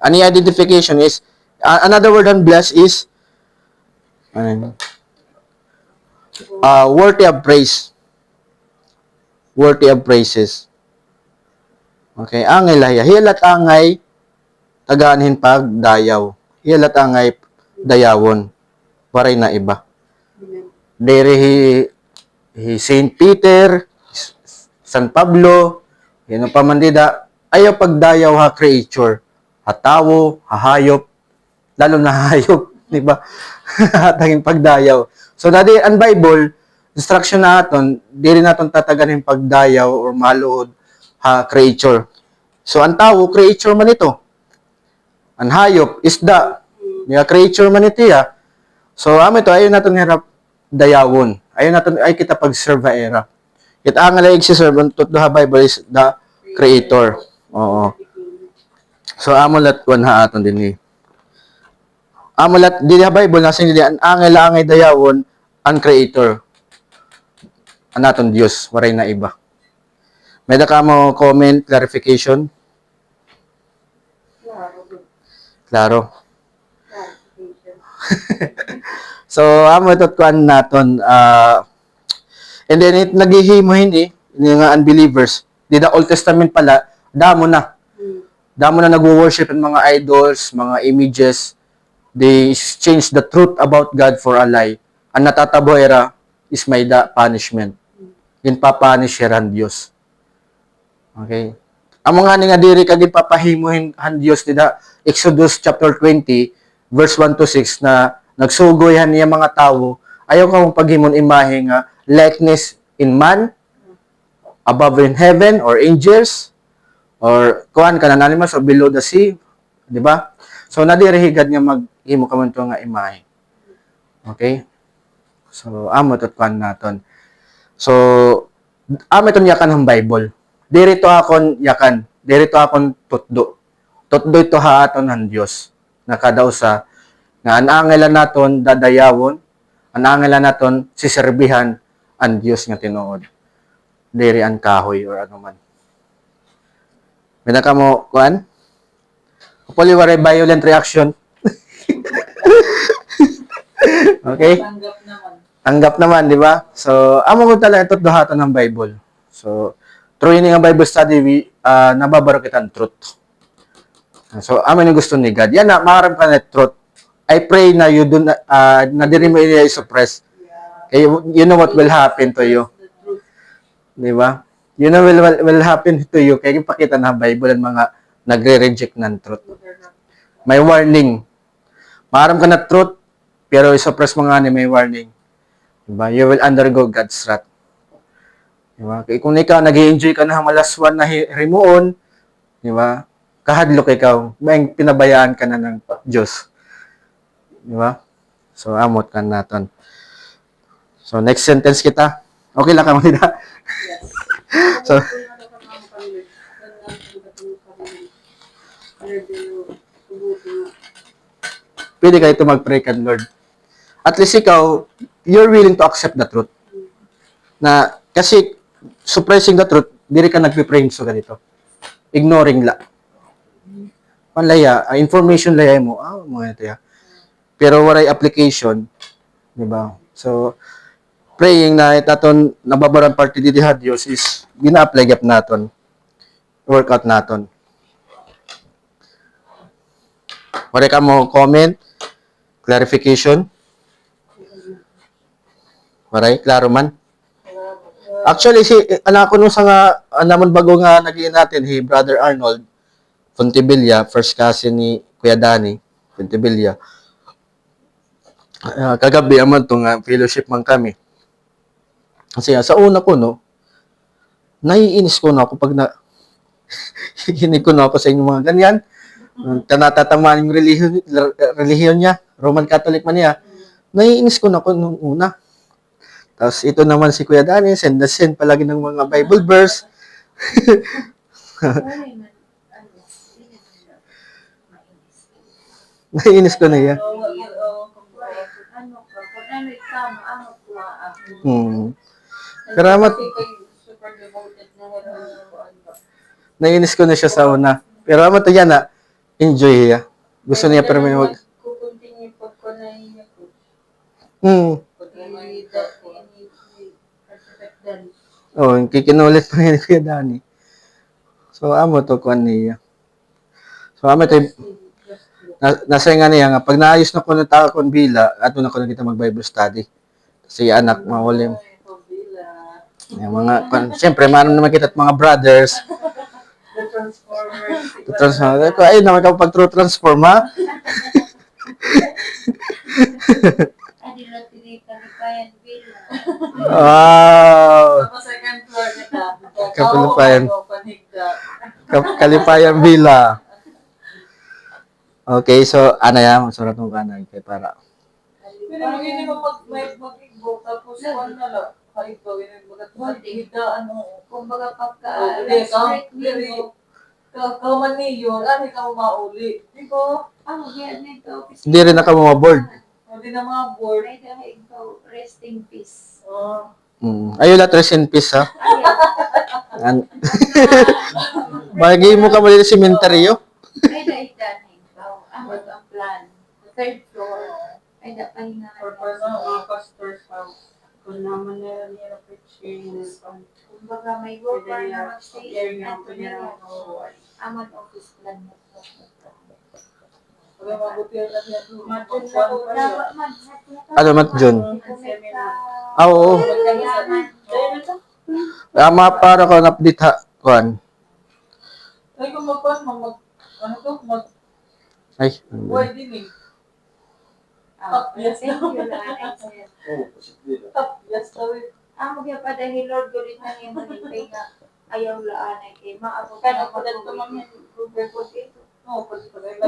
Ang identification is, another word on bless is, worthy of praise. Worthy of praises. Okay, angay lahya. Hilat angay, tagaanhin pag dayaw. Hilat angay, dayawon. Waray na iba. Dere hi Saint Peter, San Pablo, yan ang pamandida, ayaw pagdayaw ha creature, ha tawo, ha hayop, lalo na hayop, di ba? Taging pagdayaw. So, dati ang Bible, instruction na aton, di rin natin tataganin pagdayaw or maluhod ha creature. So, ang tao, creature man ito. Ang hayop, isda, niya creature man ito ya. So, ito, ayaw natin hirap dayawon. Ayaw natin, ay kita pag-serve era. It ang alay si-serve, ang tutluha Bible is the Creator. Oo. So, amulat one ha aton din amulat, di ha Bible, nasa hindi, ang angay dayawon, ang Creator. Ang aton Diyos, waray na iba. May da ka mo comment, clarification? Klaro. So, ito kuan naton, and then it naghihimo hindi yung unbelievers. Di the Old Testament pala, damo na nagwo-worship ng mga idols, mga images. They change the truth about God for a lie. Ang natatabo era is may da punishment. Yun papanish ang Diyos. Okay? Ang mga nga diri kagin papahimuhin ang Diyos nila, Exodus chapter 20, verse 1 to 6, na nagsugoy niya mga tao, ayaw ka mong paghimon imahe nga likeness in man, above in heaven, or angels, or kuan ka na animals, or below the sea, di ba? So, nadirihigad nga maghimo ka man to nga imahe. Okay? So, ito kuan naton. So, itong yakan ng Bible. Dirito akon yakan. Dirito akon tutdo. Tutdo ito ha aton ng Diyos. Nakadausa nga anangelan naton dadayawon, anangelan naton siserbihan ang Diyos nga tinuod. Diri ang kahoy or ano man. May naka mo, kuan? Hopefully, waray violent reaction. Okay? Tanggap naman. Tanggap naman, di ba? So, amo ko talaga ito duhatan ng Bible. So, through yun nga Bible study, nababaro kita ang truth. So, amin yung gusto ni God. Yan na, maharap ka na truth. I pray na you do not, na diri mo i-suppress. Kaya you know what will happen to you. The truth. Di ba? You know will happen to you. Kaya ipakita na Bible ang mga nagre-reject ng truth. May warning. Maharap ka na truth, pero i-suppress mo nga ni may warning. Diba? You will undergo God's wrath. Diba? Kaya kung ikaw, nag-i-enjoy ka na malaswan na rimuon, diba? Kahadlok ikaw, may pinabayaan ka na ng Diyos. Diba? So, amot ka natin. So, next sentence kita. Okay lang ka, Manida? So, pwede kayo ito mag-pray ka, Lord. At least ikaw, you're willing to accept the truth. Na, kasi, suppressing the truth, diri ka nagpipraying so ganito. Ignoring la. Panlaya, information laya mo, mga ito ya. Pero waray application, di ba? So, praying na itaton nababaran parte di Diyos is gina-apply gap naton. Workout naton. Waray ka mo comment, clarification. Waray, klaro man. Actually, si anak ko nung sa nga, naman bago nga naging natin, Brother Arnold Fontevilla, first cousin ni Kuya Danny Fontevilla. Kagabi aman itong fellowship man kami. Kasi sa una ko, no, naiinis ko na ako pag hinig ko na ako sa inyong mga ganyan. Tanatatamaan yung relihiyon niya, Roman Catholic man niya. Naiinis ko na ako nung una. Tapos ito naman si Kuya Danny, send palagi ng mga Bible verse. Naiinis ko na yan. Karamat. Naiinis ko na siya sa una. Pero amat yan na, enjoy ya. Gusto niya pero may mag... Kukuntingin pag ko na niya ko. Oh, kikinulit pa rin Kuya Danny. So, amo to kuan niya. So, amo to nasa nga niya nga, pag naayos na ko na tao kon bila, ato na ko na kita mag-Bible study. Kasi anak, mahulim. Yung mga, siyempre, maram naman kita at mga brothers. The Transformers. Transform. Ay, naman ka pag true transform, ha? Wow! Tapos second floor kita. Kapulupayan. Panigda. Kalipayan Villa. Okay, so, ano yan? Surat mo ka na, kay para. Pero hindi mo pag may mag-igbo, tapos one na lang. Kaigbo, yun yung magigda, ano. Kumbaga Hindi, kauman niyo, ano ka mo mauli. Di ko, Hindi rin na ka board. hindi na mga board. Rest in peace. Ayun lang, rest in peace, ha? Bagay mo ka muli sa sementeryo. Ay, daidanin ikaw. Ang plan. Third floor. Ay, dapat na. Or for no, pastor's house. Kung naman nila preaching, Kumbaga may worker na mag-stay sharing at natin niya. Aman office plan mo. Kaya mabuti ang natin yan. Matun na po. Dapat Ano, Mat John? Oo. Para ko na-update ha, kuhan. Ay, kung ano to, Ay, ano ba? din eh. Thank you, Lord. Yes, sorry. Amo kaya pa dahil Lord, gulit na niya manipay nga ayaw laan ay kay maabot Kaya na ako dito matubig. mamaya, Google ko dito. Oo, pwede pa rin.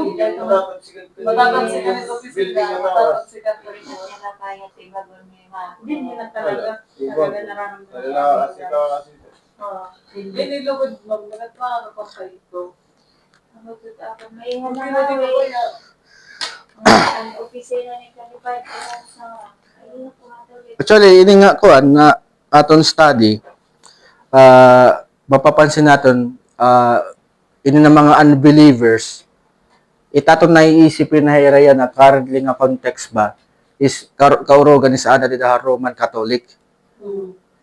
Matapang Matapagsikat ko rin Hindi niya na kaya tibagon niya ma. Hindi na talaga. Iba. Talaga nararamdaman. Hindi nilugod magbagat pa ako sa ito. Ano to ako may Hindi hanaw na din ako eh. yan. Ang opisina ni Kalipay kaya sa ayun po nga daw eh. Actually, ini nga kuhan na aton study, mapapansin natin, ini ng mga unbelievers, itato na iisipin na hiraya na currently nga context ba, is kaurogan is ana dito Roman Catholic.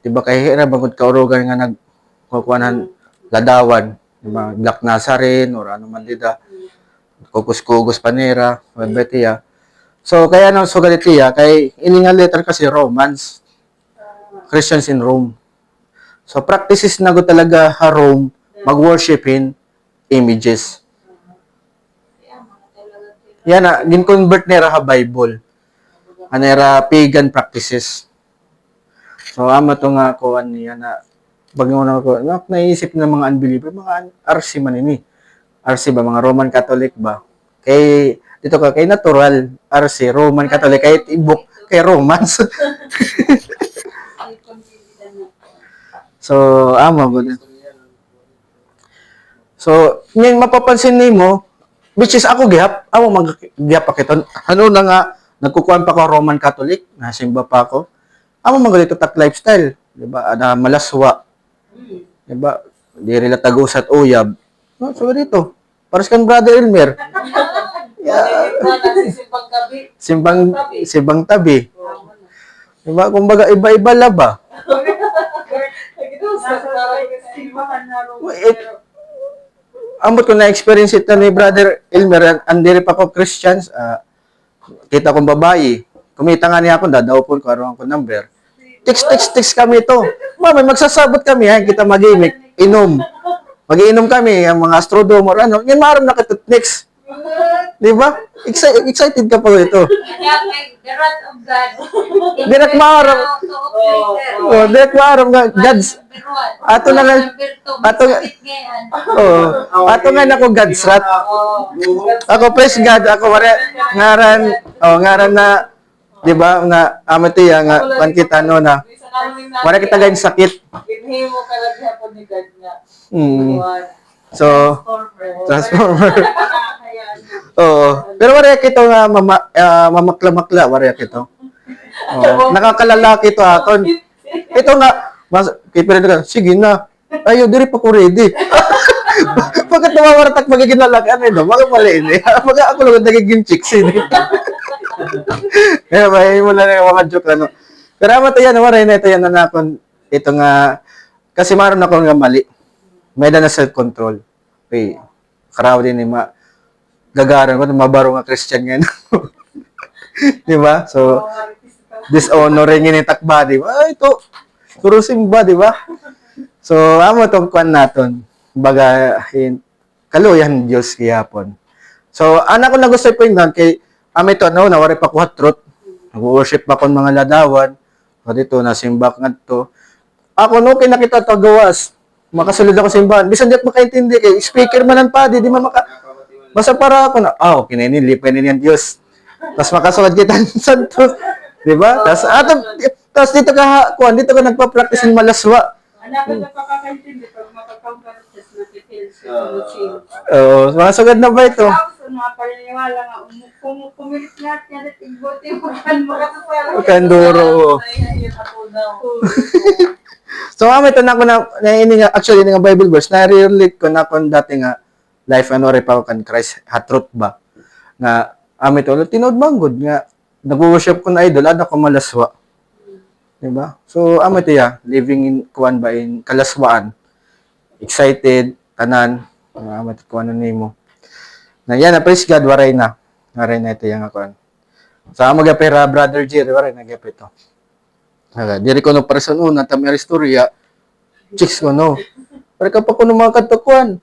Diba kay hira bagod kaurogan nga nagkukuanan ladawan, diba Black Nazarene or ano man dita, Kukus Panera, Betia. So kaya nang sugalitiya kay ini nga letter kasi Romans, Christians in Rome. So practices na go talaga ha Rome mag-worshipin images. Yan na, gin-convert nila ha Bible. Anera pagan practices. So ama to nga kuan niya na bago ko naisip ng mga unbeliever, mga RC man ini. RC ba mga Roman Catholic ba? Kay dito ka kay natural RC Roman Catholic kay ibok kay Romans. So ama ba? So ning mapapansin nimo which is ako gihap, amo mag-gihap pa kiton. Ano na nga nagkukuan pa ko Roman Catholic, nasimba pa ako. Amo man ganito tak lifestyle, di ba? Na malaswa. Di ba? Di rila tagusat uyab. No, so dito. Pares kan Brother Elmer. Simbang tabi. Di ba? Kumbaga iba-iba la ba? Ambot ko na-experience ito ni Brother Elmer, andiri pa ko Christians, kita kong babae, kumita nga niya ako, dadawpon ko, arawan ko number. Text kami ito. Mama, magsasabot kami, ha? Kita mag-imik, inom. Mag-iinom kami, ang mga astrodome or ano, yan maaaring nakatutnext. Di ba? Excited ka pa ito. The wrath of God. Direct maharap. Oh, direct maharap nga, God's, ato na nga, ato nga na ko God's wrath. Ako, praise God, ako, ngaran na, di ba, nga, amatiya, nga, pan kita, no, na, wala kita ganyan sakit. Kinhi mo kalagyan po ni God nga. So, transformer. Oo. Pero wala kito nga mamakla-makla, wala kito. Oh, nakakalalaki to aton. Ito nga, kipira ka, sige na. Ayo, diri pa ko ready. Pagkat namawaratak magiging lalaki, ano ito, mga mali ini. Mga ako lang nagiging chicks ini. Kaya may mula na yung mga joke ano. Pero ama tayo, waray na ito yan na nakon. Ito nga, kasi maroon ako nga mali. May na self-control. Okay. Karaw din ni gagaran ko, mabaro nga Christian nga. Di ba? So, dishonoring ini takba, di ba? Ito, turusin ba, di ba? So, amo itong kwan natin. Baga, kaluyan Diyos kiyapon. So, anak ko na gusto po yung kay amo ito, no, nawari pa kuha truth. Nag-worship pa kon mga ladawan. O dito, nasimbak nga to. Ako, no, kinakita to gawas. Makasulod ako simbahan. Bisan di ako makaintindi kay speaker man pa, di man basta para ako na, okay na yun, lipan na yan Diyos. Tapos makasulod kita ng santo. Di ba? Tapos dito ka, dito ka nagpa-practice ng malaswa. Anak ko napakakaintindi pag makakongkarates na details sa routine. Oo, makasugad na ba ito? Tapos, mga paniniwala nga, kumilit nga niya at igbote mo kan makasasala. Kanduro. So, ito na ako actually, nga Bible verse, na-relate ko na kung dati nga, life, pa ko kan Christ, truth ba? Nga, ito, tinood manggod, nga, nag-worship ko na idol, ko malaswa. Diba? So, ito ya, living in, in kalaswaan, excited, tanan, ito, kuwan na nimo. Na yan, praise God, waray na ito yung kuwan. Sa magapira, Brother Jerry, waray na gap ito. Diri ko no person una tamir istorya. Chicks ko no. Pero kapag ko no mga katukuan.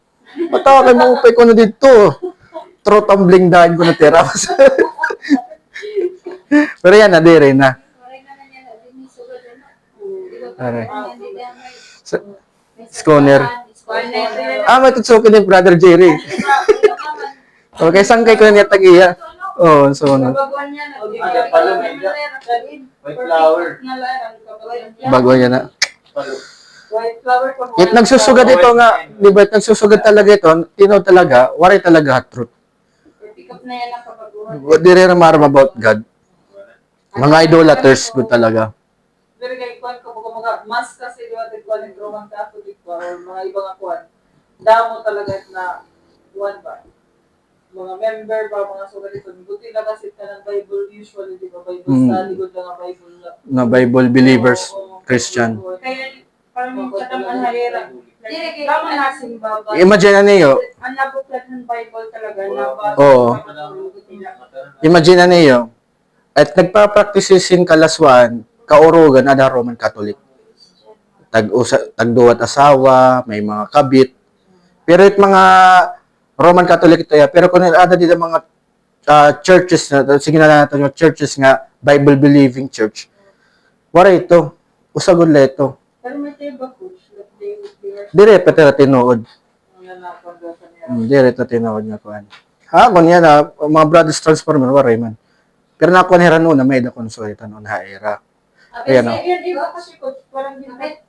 Matawa kay mo upay ko no dito. Throw tumbling down ko na tira. Pero yan na diri na. Aray. Schooner. May tutsukin ni Brother Jerry. Okay, sangkay ko niya tagiya. Oh, so no. White flower. Bago yan na. White flower ko. It nagsusugad ito nga, di ba? Nagsusugad talaga ito. Tinaw talaga, waray talaga hot truth. Pick up na yan ang kabaguhan. Di rin maram about God. Mga idolaters, good talaga. Pero kay kuan ko mga mas kasi di ba kuan ng Roman Catholic or mga ibang kuan. Damo talaga na one ba? Mga member ba, mga sugat ito. Buti na kasi ka ng Bible, usually, di ba? Bible study, good lang ang Bible. Na Bible believers, Oo, Christian. Kaya, parang kataman halera. Dire, Tama na simba ba? Imagine na niyo, Ang nabuklat ng Bible talaga, nabasa. Oo. Imagine na niyo, at nagpa-practicesin kalaswaan, kaurugan, ada Roman Catholic. Tagduwat asawa, may mga kabit. Pero it mga Roman Catholic ito ya, pero kung ada dito mga churches na, sige na natin yung churches nga, Bible believing church. Wala ito. Usagod la ito. Pero may tiba coach, Dire patera tinuod. Dire ta tinuod nga kuan. Ha, kun yan mga brothers transformer waray man. Pero na kun heran na may da konsulitan on haera. Ayan, Kasi yun, iba kasi coach, parang ginamit.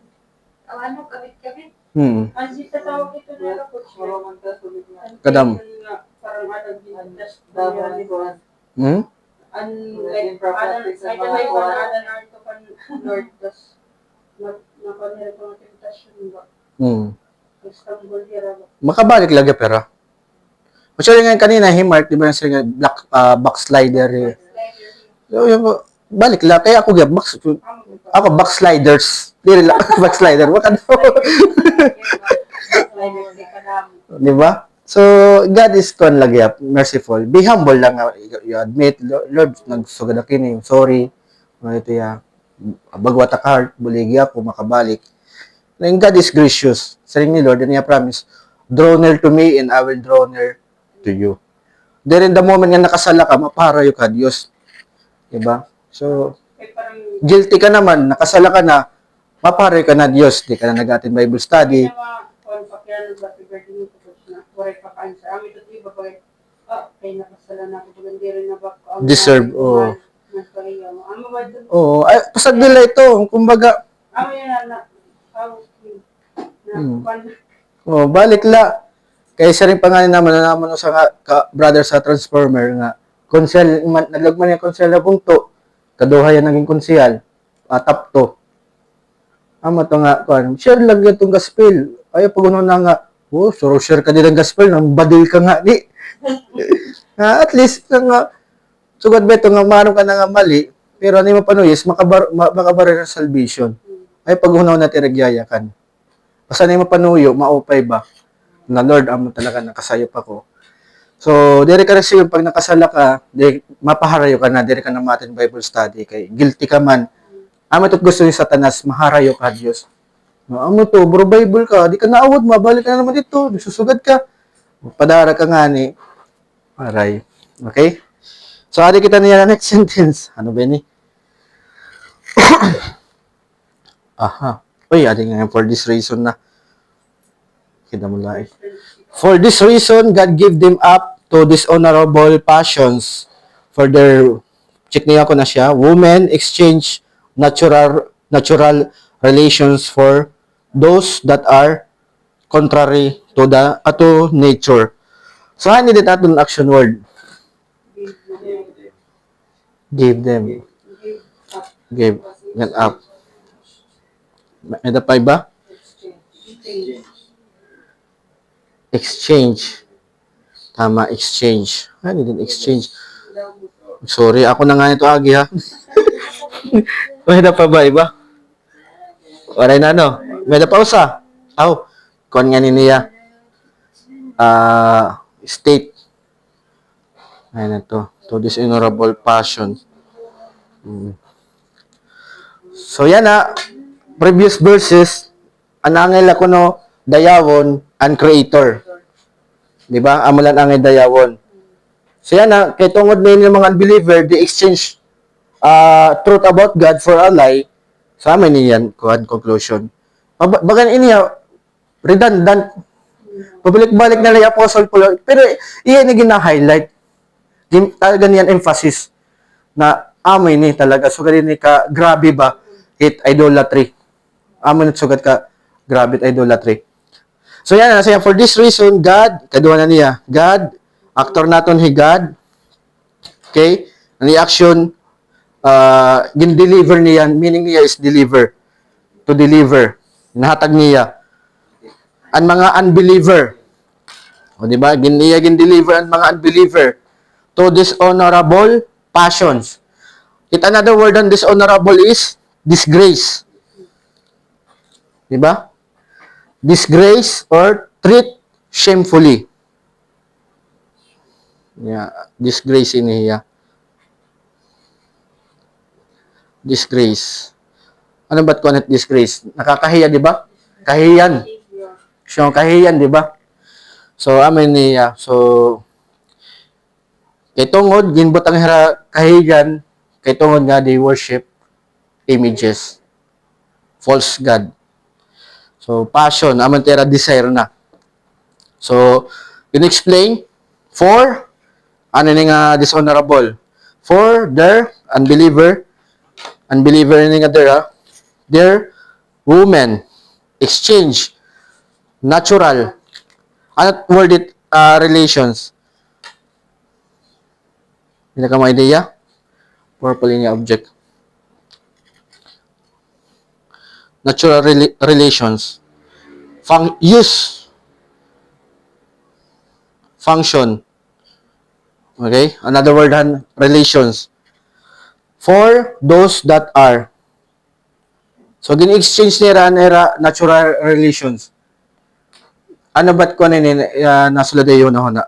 Ano, kabit-kabit. Hmm. Ang sita tawag ito nila coach. Roman Catholic na. Kadam. Parang anong ginamit. Dawa ni Juan. Hmm? An like practice ang mga Juan. Anan to kan Lord, tas napanira ko ng tentasyon ba? Hmm. Istanbul hira ba? Makabalik lagi pera. Actually nga kanina Mark, di ba nga black backslider eh. So, yung, balik lang kaya ako ako backsliders. Dili lang backslider. Wa ka daw. Di ba? So, God is kon lagi merciful. Be humble lang. You admit, Lord, nagsugad ako kini. Sorry. Ano ito ya. Bagwat ka heart, buligi ako, makabalik. And God is gracious. Saling ni Lord, and niya promise, draw near to me and I will draw near to you. Then in the moment nga nakasala ka, maparayo ka, Diyos. Diba? So, guilty ka naman, nakasala ka na, maparayo ka na, Diyos. Di ka na nag-attend Bible study. Deserve, oo. Oo, ay, pasag nila ito. Kumbaga, oh, balik la. Kaya isa rin pangalan naman na naman sa brother sa Transformer nga, konsel, nalagman niya konsel na bungto, kaduhayan naging konsel, top to. Ama to nga, share lang yan itong gospel. Ayaw pag na nga, oh, share ka din ang gospel, nang badil ka nga, di. At least, nga, sugad ba ito nga, maano ka na nga mali, pero ano yung mapanuyis, makabar ng salvation. Ay pag natin nagyayakan. Basta na yung mapanuyo, maupay ba? Na Lord, amo talaga nakasayop ako. So, dire ka rin pag nakasala ka, mapaharayo ka na, dire ka na matin Bible study, kay guilty ka man. Amo ito't gusto ni Satanas, maharayo ka, Diyos. Amo to, bro, Bible ka, di ka naawad, mabalik ka na naman dito, susugad ka. Padara ka nga ni, aray. Okay? So, adi kita niya na next sentence. Ano ba ni? Aha. Uy, adi nga, for this reason na. Kita mo lang. For this reason, God gave them up to dishonorable passions for their, check niya ko na siya, women exchange natural relations for those that are contrary to nature. So, ano din atong action word? Give them. Give them up. May pa ba? Exchange. Tama, exchange. Ano din exchange? Sorry, ako na nga ito agi ha. May pa ba iba? Wala na no? May pa usa? Aw, kon nga niya. State. Ayun na to. To dishonorable passion. So yan na. Previous verses, anangel ako no, dayawon, and creator. Di ba? Amulan angay dayawon. So yan na, kay tungod na yung mga unbeliever, they exchange truth about God for a lie. Sa amin niyan, conclusion. Bagan iniya, redundant. Pabalik-balik na lang yung Apostle Paul. Pero iyan na gina-highlight. Talaga niyan emphasis na amoy ni talaga. So, ganyan ka, grabe ba? Idolatry. Amoy na sugat ka, grabe idolatry. So, yan. For this reason, God, kaduha na niya, God, actor naton hi God. Okay? Ang action, gin-deliver niya, meaning niya is deliver. To deliver. Nahatag niya. Ang mga unbeliever. O di ba? Gin-deliver ang mga unbeliever to dishonorable passions. It another word on dishonorable is disgrace. Di ba? Disgrace or treat shamefully. Yeah, disgrace ini ya. Disgrace. Ano ba't connect disgrace? Nakakahiya, di ba? Kahiyan. So, kahiyan, di ba? So, amin niya. So, kay tungod, ginbot ang kahiyan, kay tungod nga, they worship images. False God. So, passion, aman tira desire na. So, in-explain, for, ano nga dishonorable? For their unbeliever ni nga their women exchange natural ano word it relations. Hindi ka may idea? Purple in object. Natural relations. Use. Function. Okay? Another word han relations. For those that are. So, gini-exchange nila natural relations. Ano ba't ko nasulad yun ako na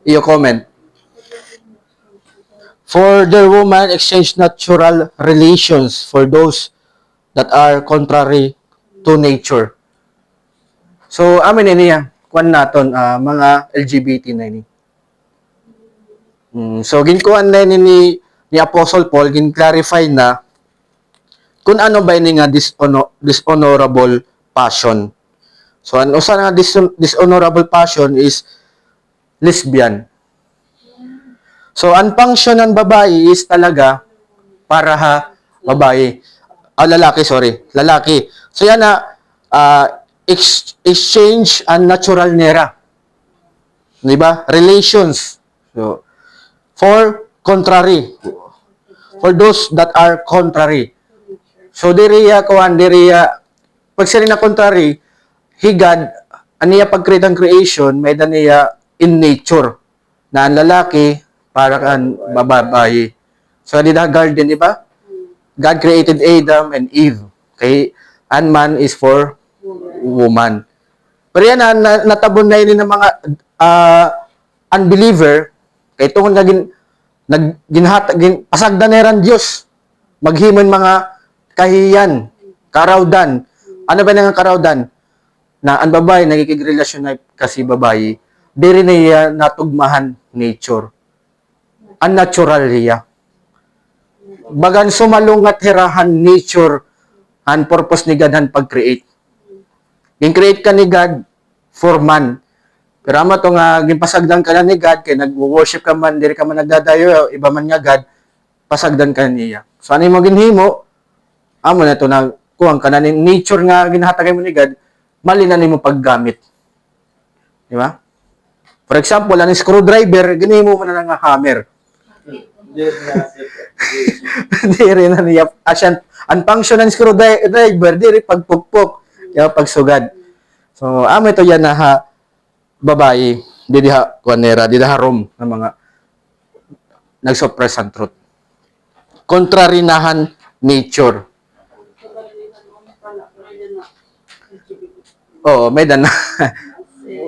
iyo comment. For their woman, exchange natural relations for those that are contrary to nature. So, amin niya, kuan naton, mga LGBT na ini. So, ginkuan na ni Apostle Paul, gin-clarify na kung ano ba ini nga dishonorable passion. So, ano sa nga dishonorable passion is lesbian. So, ang function ng babae is talaga para babae. Lalaki, sorry. Lalaki. So, yan na, exchange ang natural nera. Diba? Relations. So, for contrary. For those that are contrary. So, diriya, pag sila na contrary, higad, aniya pag-create ang creation, may daniya in nature, na ang lalaki, para kan babae. So, di na garden, di ba? God created Adam and Eve. Okay? And man is for woman. Pero yan, natabon na yun ng mga unbeliever, kay tungkol na pasagdan na rin Diyos. Maghimon mga kahiyan, karawdan. Ano ba nga karawdan? Na ang babae, nagkikigrelasyon na kasi babae, di rin niya natugmahan nature. Unnatural niya. Bagan sumalungat hirahan nature, ang purpose ni God, ang pag-create. Gin-create ka ni God for man. Pero ama to nga, ginpasagdan ka na ni God, kaya nag-worship ka man, diri ka man nagdadayo, iba man nga God, pasagdan ka niya. So, ano yung maginhimo? Amo na to na, kuwang ka na ni nature nga, ginahatagay mo ni God, mali na mo paggamit. Di ba? For example, ang screwdriver, ginhimo mo na nga hammer. Di rin na niya, ang function ng screwdriver, di rin pagpukpok, kaya pagsugad. So, amo ito yan na babae, di kuanera, di harom ng mga nag-suppress ang truth. Kontrarinahan nature. Oo, may na.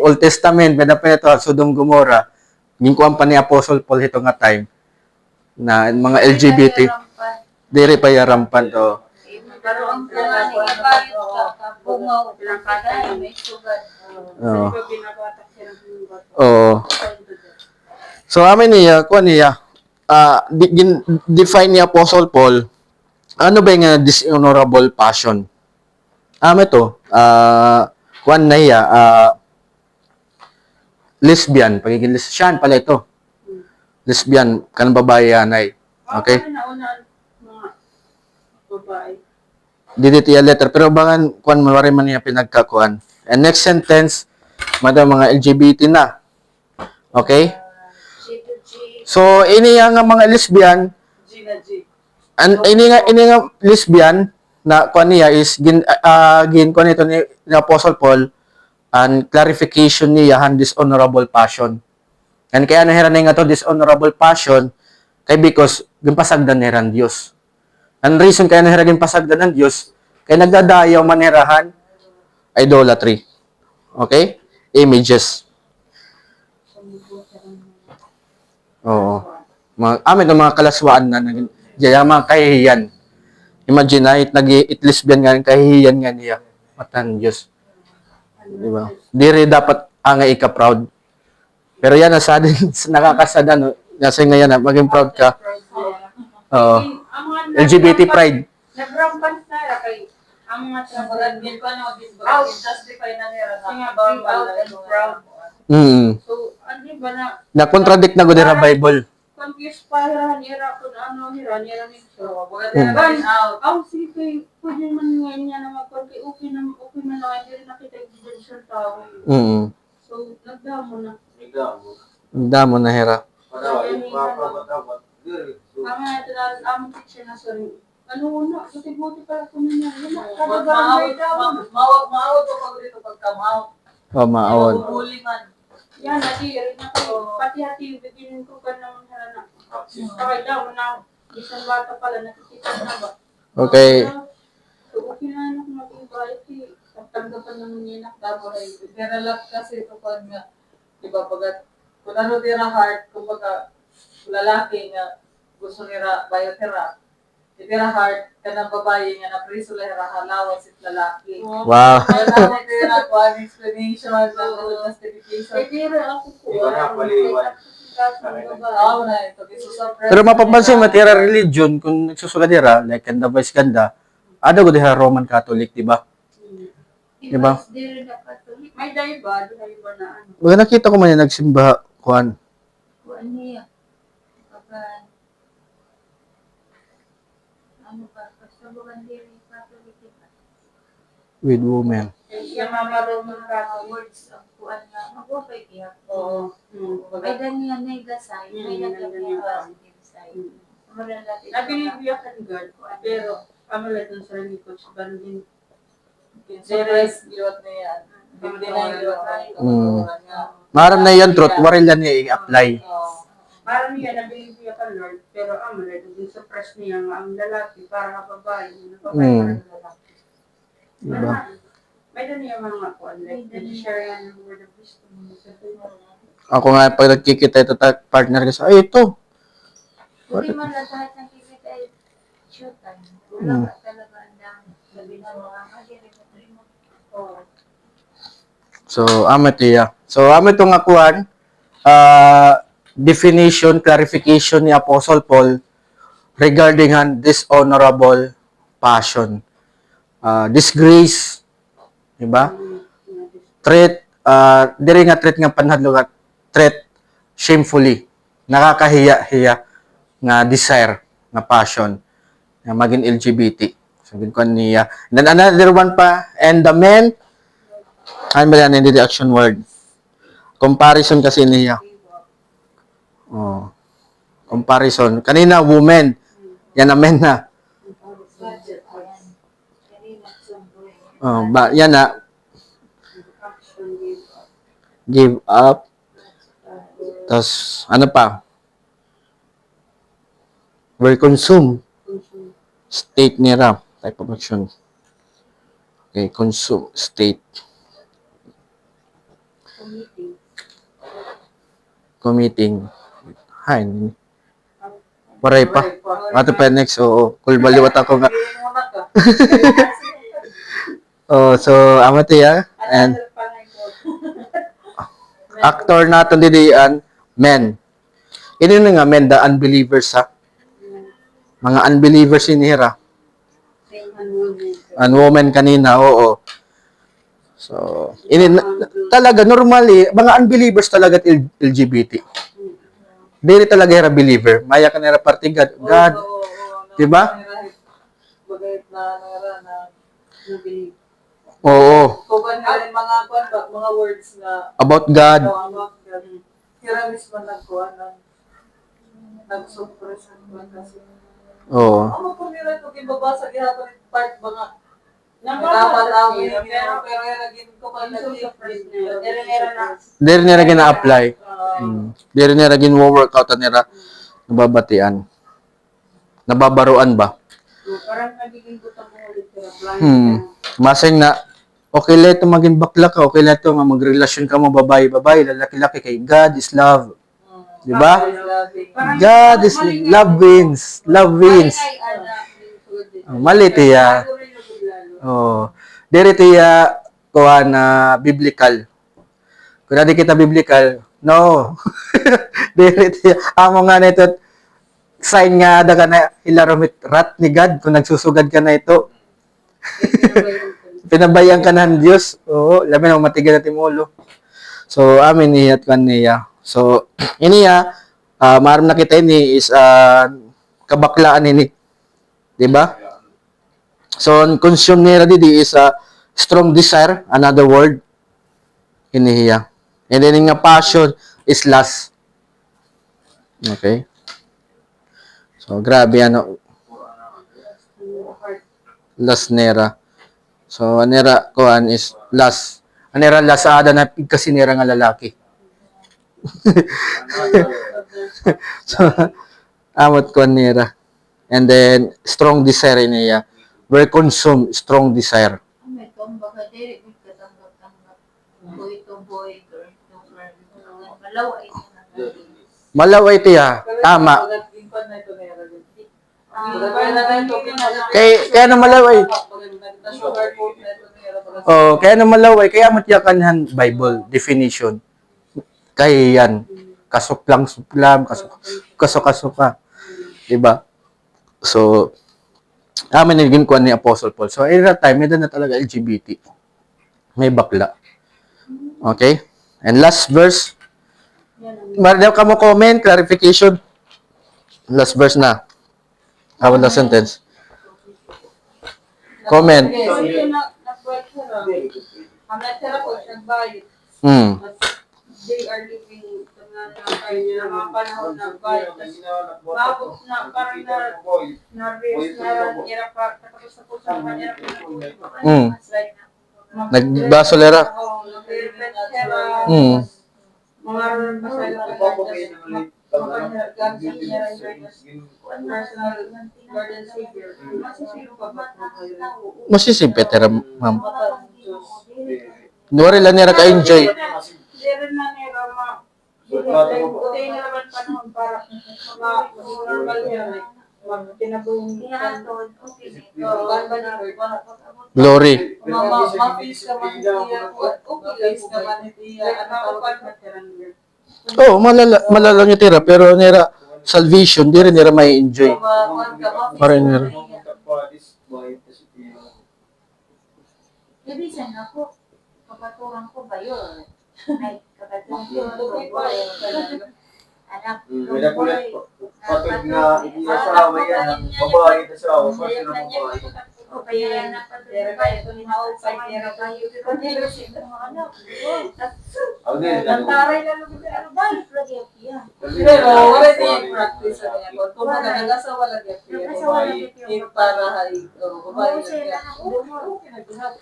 Old Testament, may na pa ito, Sodom Gomorrah. Ginkuhan pa ni Apostle Paul ito nga time na mga LGBT. Diri pa yarampan to. Pero ang kailangan ibayot ka, bungaw, pinapatay, may sugat. Oo. Oo. So, amin niya, kuha niya, define ni Apostle Paul, ano ba yung dishonorable passion? Ito, kuha na niya, lesbian, pagiging lesbian pala ito. Lesbian, kanang babae yanay. Okay? Dito yung letter. Pero bangan, kuhan, mawari man niya pinagkakuhan. And next sentence, mga LGBT na. Okay? So, ini nga mga lesbian, ini nga lesbian, na kuan niya is gin kuan ito ni Apostle Paul and clarification niya han dishonorable passion. And kaya nahiran nga to dishonorable passion kay because gimpasagdan ni ran Dios. And reason kaya nahiran gimpasagdan ng Dios kay nagdadayaw manirahan idolatry. Okay? Images. Oo. Amin ng mga kalaswaan na diya mga kahihiyan. Imagine na it lesbian nga kahihiyan nga niya. Matan Diyos. Di ba? Diri dapat angay ika-proud. Pero yan nasa din nakakasada no. Kasi ngayon na maging proud ka. Oo. LGBT pride. Nag-rampant na kay ang mga Kapag din ko ano, justify na nila na out and proud. So, ano ba na Na-contradict na gud ra Bible. confused pa hira kung ano hira nito. Ban out. Sige, pwede man ngayon niya na okay man lang, hindi rin nakita yung sa tao. So, nagdamo na. Damo na hira. Para yung mapapatawad. Kama ito na, ang teacher na sorry. Ano na, buti-buti pala kung niya. Maawag ko pag dito pagka-maawag. Maawad. Huli man. Yan, pati-hati, biginin ko ka naman na. Okay daw, na isang bata pala, nakikita na ba? Okay. So, okay na ako maging bayad. Tanggapan naman niya na. Tapos, nirelap kasi ito pag nga, di ba, pag kung ano tira heart, kung baga, lalaki nga, gusto nila biotherapy, itira heart, kanang babae nga na priso lahira halawan si lalaki. Wow. Kaya naman tira ko ang explanation ng justification. Pero ako po, Di ba na paliwan? Oo na, ito, isusurprise. Pero mapapansin mo tira religion kung nagsusulat dira like kanda vice ganda. Ada gud diha Roman Catholic, di ba? Diba? May daiba na ano. Wala nakita ko man yung nagsimba kuan. Kuan niya. Kapag ano ba, kasabukan diri Catholic ba? With women. Siya mamarong ka words ang kuan nga. Ako pa iyak. Oo. May ganyan negative side, may ganyan positive side. Nabilibya ka ni God, pero amala dun sa rin coach bandin. Surprise, liwat na yan. Hindi na yung liwat na yan. Maram na yan truth, waril yan niya i-apply. Parang niya nabilibya ka Lord, pero amala dun sa press niya nga ang lalaki para kababae, para lalaki. Diba? May doon yung mga kuan, like, share yan ng word of wisdom. Ako nga pag nagkikita ito partner kasi ay ito. Hindi man lang kahit nakikita ay showtime. Wala ka talaga ang dami. Sabi na mga kagiri mo mo. So amo ito nga kuan definition, clarification ni Apostle Paul regarding an dishonorable passion. Disgrace, diba? Threat, diri nga threat nga panhadlok at threat shamefully. Nakakahiya-hiya nga desire, nga passion, nga maging LGBT. Sabi ko niya. Then another one pa, and the men, ano ba yan, hindi the action word. Comparison kasi niya. Oh. Comparison. Kanina, women. Yan na men na. Oh, yan na. Give up. Tapos, ano pa? Will consume. State nira. Type of action. Okay, consume. State. Committing. Hay. Waray pa. Ato pa next. Oo. Cool baliwat ako nga. Oh, so amati ya. And actor natin didian men. Ini na nga men the unbelievers ha. Mga unbelievers inira. And woman kanina, oo. So, talaga normally mga unbelievers talaga LGBT. Dili talaga era believer. Maya ka nera party God. God. Diba? Bagay na Oo. Kuban na rin mga words na About God. Kira mismo nagkuhan ng nag-suppress ang kasi Oo. Amo po nila ito gibabasa gihapon ni part ba nga. Nabasa Dapat sa ang pero pero yung naging ko pa na. Diri nila gina-apply. Diri nila gin-workout nila nababatian. Nababaruan ba? Parang nagiging butang mo ulit pero Masing na okay lang ito maging bakla ka, okay lang ito nga magrelasyon ka mo babae-babae, lalaki-laki kay God is love. Di ba? God is love wins. Love wins. Mali tiya. Oh. Diri tiya kuha na biblical. Kung di kita biblical, no. Diri tiya amo nga nito sign nga daga na hilaromit rat ni God kung nagsusugad ka na ito. Pinabayang ka ng Diyos. Oo, labi na matigal natin ulo. So, amin niya at kaniya. So, iniya, maram na kita ini is kabaklaan ini. Diba? So, consume nila didi is strong desire, another word. Iniya. And then nga passion is lust. Okay? So, grabe ano. Lust nera. So, anera kuan is last. Anera lasada na pigkasinera nga lalaki. So, amot kuan nera. And then, strong desire niya. Where consume, strong desire. may kumbaga dili gud katanggap-tanggap. Boy to boy, girl to girl. Malaway na. Malaway tiya. Tama. Kaya na malaway. Oh, kaya na malaway. Kaya matya kanhan Bible definition. Kaya yan. Kasuklang-suklam, kasukasuka. Diba? So, amin naging kuan ni Apostle Paul. So, in that time, may na talaga LGBT. May bakla. Okay? And last verse. Maridaw ka mo comment, clarification. Last verse na. How the sentence? Comment. They are living ng mga panahon ng bayad. Mabot na parang na-reels na hirap pa. Tapos na po sa mga hirap na Nagbasolera. mga personal garden savior. Masisipet era, ma'am. Nuwari lang nila ka-enjoy. Meron na nila buti na naman panahon para normal yan. Tinabong Glory. Mapis ka man niya, okay ka man niya, Oh, malalang itira pero nira salvation di rin nira may enjoy. Parin nira. Ibisan ako, kapaturan ko ba yun? Ay, kapaturan ko. Anak, Wala ko lang patog na isasawa yan. Babae na sa ako. First na babae. O kaya na ito ni Haul, sa kaya kayo. Pero siya mga anak. Ako din. Nantaray na lang pero balik lagi ako yan. Pero wala din yung practice sa kanya. Kung nag-asawa lang yan, yung para hay, babae Oo, sila yan. na okay na ginagawa.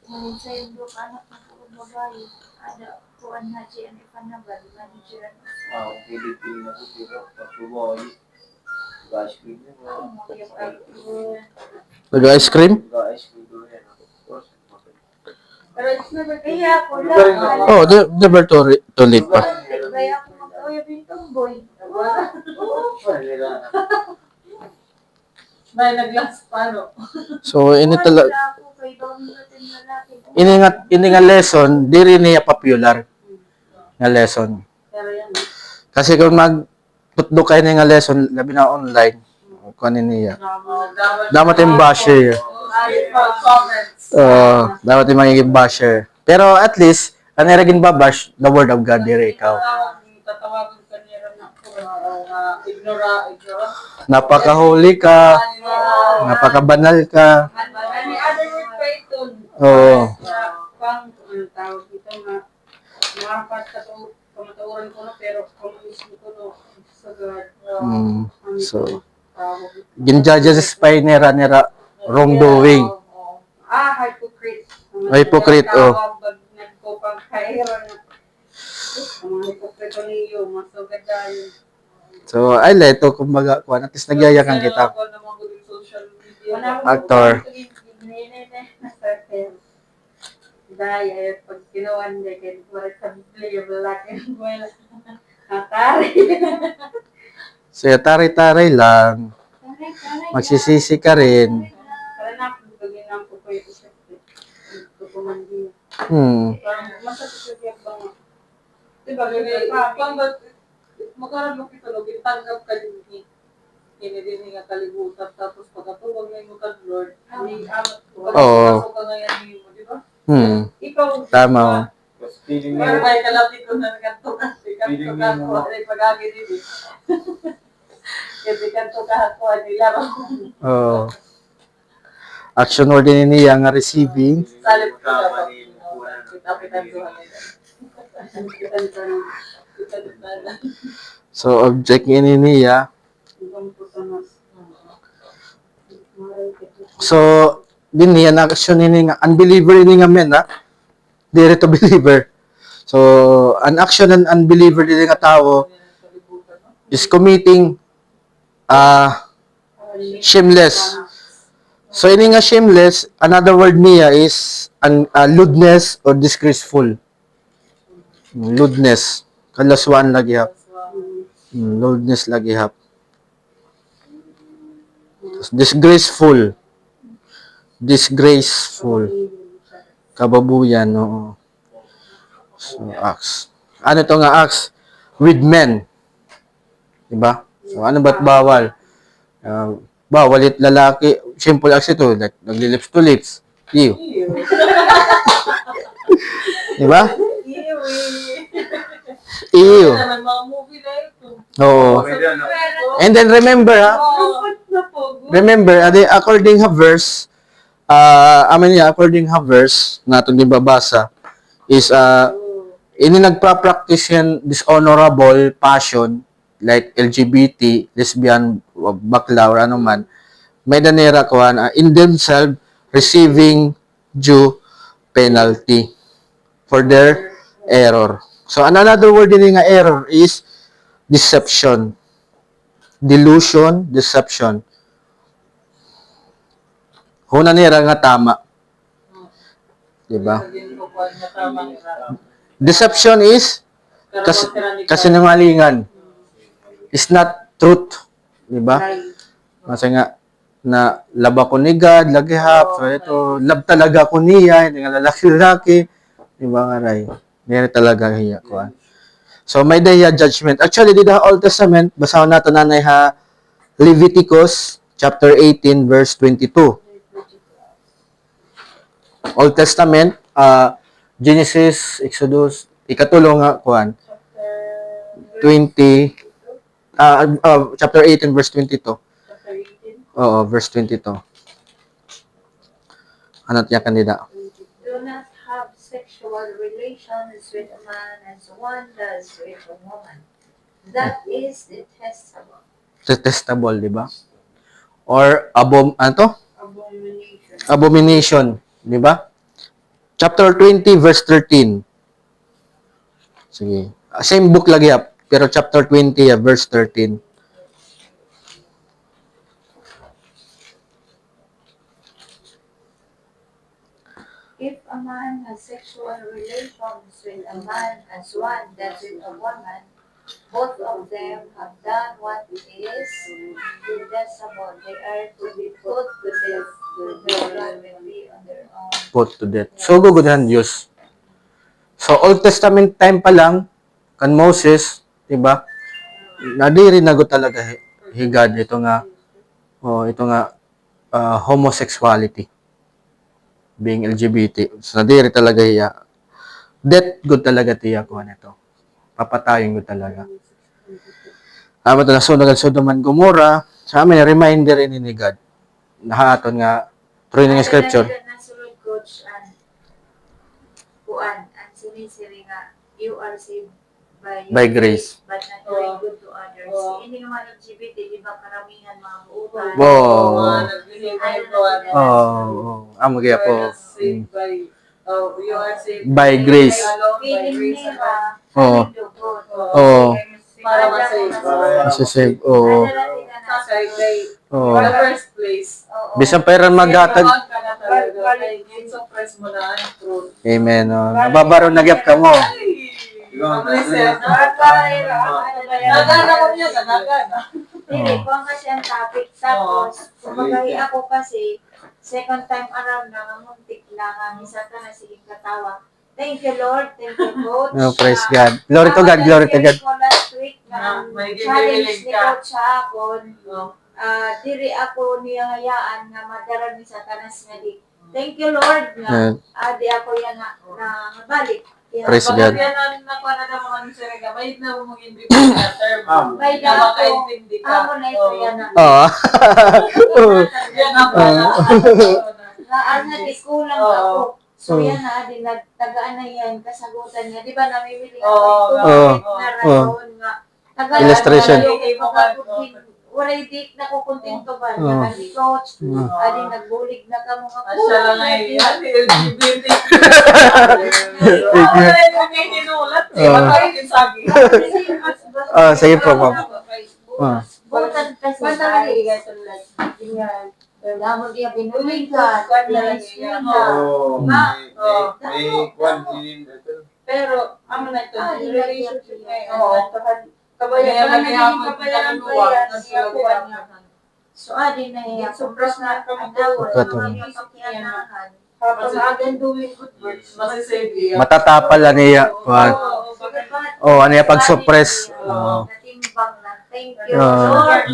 Ngayon sa yung anak na po babae. Ada kuan na siya ang ipanabal. Manager na. Pilipina ko pero pag babae. Ice cream yun. Nag-ice cream? Ice cream doon yan. Pero it's never Kaya ako lang. Oh, never to late pa. Kaya ako mag-awya bintang boy. may nag-last paano. So, ini talaga Ako kay Dominatin na natin. ini nga lesson, di rin niya popular nga lesson. Pero yan. Kasi kung magtutdo kayo nga lesson, labi na online, kunin niya. Dapat yung basher. Comments. Dapat yung magiging basher. Pero at least, ano rin babash, the word of God, dire ikaw. Tatawagan ka niya na ignorant. Napaka-holy ka, napaka-banal ka. Any other word pa ito? Oo. Pang, tawag ito nga, makapat kamaturan ko na, pero communism ko no, sa God. So, ginjudge nera wrongdoing. Hypocrite. Hypocrite, oh. Nagkopagkahira na. Ang mga hypocrite niyo, masugad dahil. So, ay leto, kumbaga, kuan, at least nagyayakan kita. Actor. Dahil pag kinuwan din, kahit wala sa Biblia, lalaki ang buwela. Atari. So, taray-taray lang. Magsisisi ka rin. Para na ako, gagawin ang kukuya ko siya. Kukumandi. Parang masasasag yung bang. Diba, magkaroon mo kita, tanggap ka din ni. Hindi nga kalibutan, tapos pagkatuwag na yung Lord, hindi amat ko. Pasok ka ngayon mo, di ba? Ikaw, Tama. Feeling pero mo, may kalapit ko na kanto ka. Kanto ka ko, ay pag-agi din eh. Kasi kanto ka ako, ay laro. Oh. Action word din niya nga receiving. Salit ko na tama ba? ni Buwan. Kita-kita ko na. So, object ini niya. So, din niya na action ini nga unbeliever ini nga men, ha? Dire to believer. So, an action and unbeliever din nga tao is committing shameless. So, ini nga shameless, another word niya is lewdness or disgraceful. Lewdness. Kalaswaan lagi hap. Lewdness lagi hap. Disgraceful. Disgraceful. Kababuyan, oo. So, acts. Ano to nga acts? With men. Diba? So, ano ba't bawal? Bawal it lalaki. Simple acts ito. Like, nagli-lips to lips. Ew. Diba? Ew. Naman mga movie na ito. Oo. Okay din, no? And then remember, ha? Remember, according ha verse, according ha verse, natin din babasa, is, ini nagpa-practice yan dishonorable passion, like LGBT, lesbian, bakla, or ano man, may danera ko, in themselves, receiving due penalty for their error. So, another word din nga error is deception. Delusion, deception. Huna nira nga tama. Diba? Deception is kasinungalingan. It's not truth. Diba? Kasi nga, na laba ko ni God, lagihap, so ito, love talaga ko niya, hindi nga lalaki-lalaki. Diba nga, Ray? Meron talaga hiya ko. So, may dahiya judgment. Actually, di na Old Testament, basahan natin nanay ha, Leviticus, chapter 18, verse 22. Old Testament, Genesis, Exodus, ikatulong nga, kuhan, 20, chapter 18, verse 22. Oo, verse 22. Ano tiya kanida? Do not have sexual relations with a man as one does with a woman. That is detestable. Detestable, di ba? Or, ano to? Abomination. Abomination, di ba? Chapter 20, verse 13. Sige. Same book lagi, pero chapter 20, verse 13. If a man has sexual relations with a man as one does with a woman, both of them have done what is detestable. They are to be put to death. Their blood will be on their own. Put to death. So, gugudahan Diyos. So, Old Testament time pa lang, kan Moses, diba? Nadiri na go talaga higad ito nga homosexuality, being LGBT. So, nadiri talaga hiya. Death good talaga tiya ko nito. Papatayin ko talaga. Amo to nasunod Sodom and Gomorrah. Sa amin reminder ini ni God. Nahaton nga through ng scripture. Nasulod coach and kuan and sinisiri nga you are saved By grace. But not doing good to others. Hindi naman LGBT, di ba karamihan mga buutan? Wow. Nagbibigay ko Amo kaya po. saved by, you are saved By grace. alone by Feeling grace nila, Oo. ay dugot. Oo. para ma-save. Sisave. Oo. Kay Oo. in the first place. Bisan pa rin maghatag. Kailangan ka na talaga. Kay suppress mo na ang truth. Amen. Nababaro nagyap ka mo. Nagana ko niya, nagana. Hindi, kung kasi ang topic. Tapos, kumagahi ako kasi, second time around na, muntik na nga, minsan ka na sige katawa. Thank you, Lord. Thank you, Coach. Oh, praise God. Glory to God. Glory to God. Ko last week na May challenge gibilig ni ka. Coach sa akon. Diri ako niya hayaan nga madara ni Satanas nga di. Thank you, Lord. Nga, di ako yan na balik. Praise God. Pag yan nakuha na ng mga nisirega, may na mong hindi pa na term. May Na ako, makaintindi ka. amo na ito yan na. Oo. Yan ang pala. Naan na di kulang ako. So yan na, di nagtagaan na yan, kasagutan niya. Di ba namimili Oo. ako na rayon nga. Tagaan Illustration. na yung walay di na kukontento ba? Nga ni Coach, adi nagbulig na ka mga Asya lang ay LGBT. May hinulat. Sige po, ma'am. Butan kasi ay Damo dia binuligan, Oo. May kwan din ito. Pero, ano na ito, relationship Oo. ngayon. Kabayan, naging kabayan ko yan. So, adi na iya. Suppress na Anawon, Katong. mga pakianahan. Tapos, again doing good works, masisave iya. Matatapal na niya. Ano yung pag-suppress. Natimbang na. Thank you, Oo. Lord.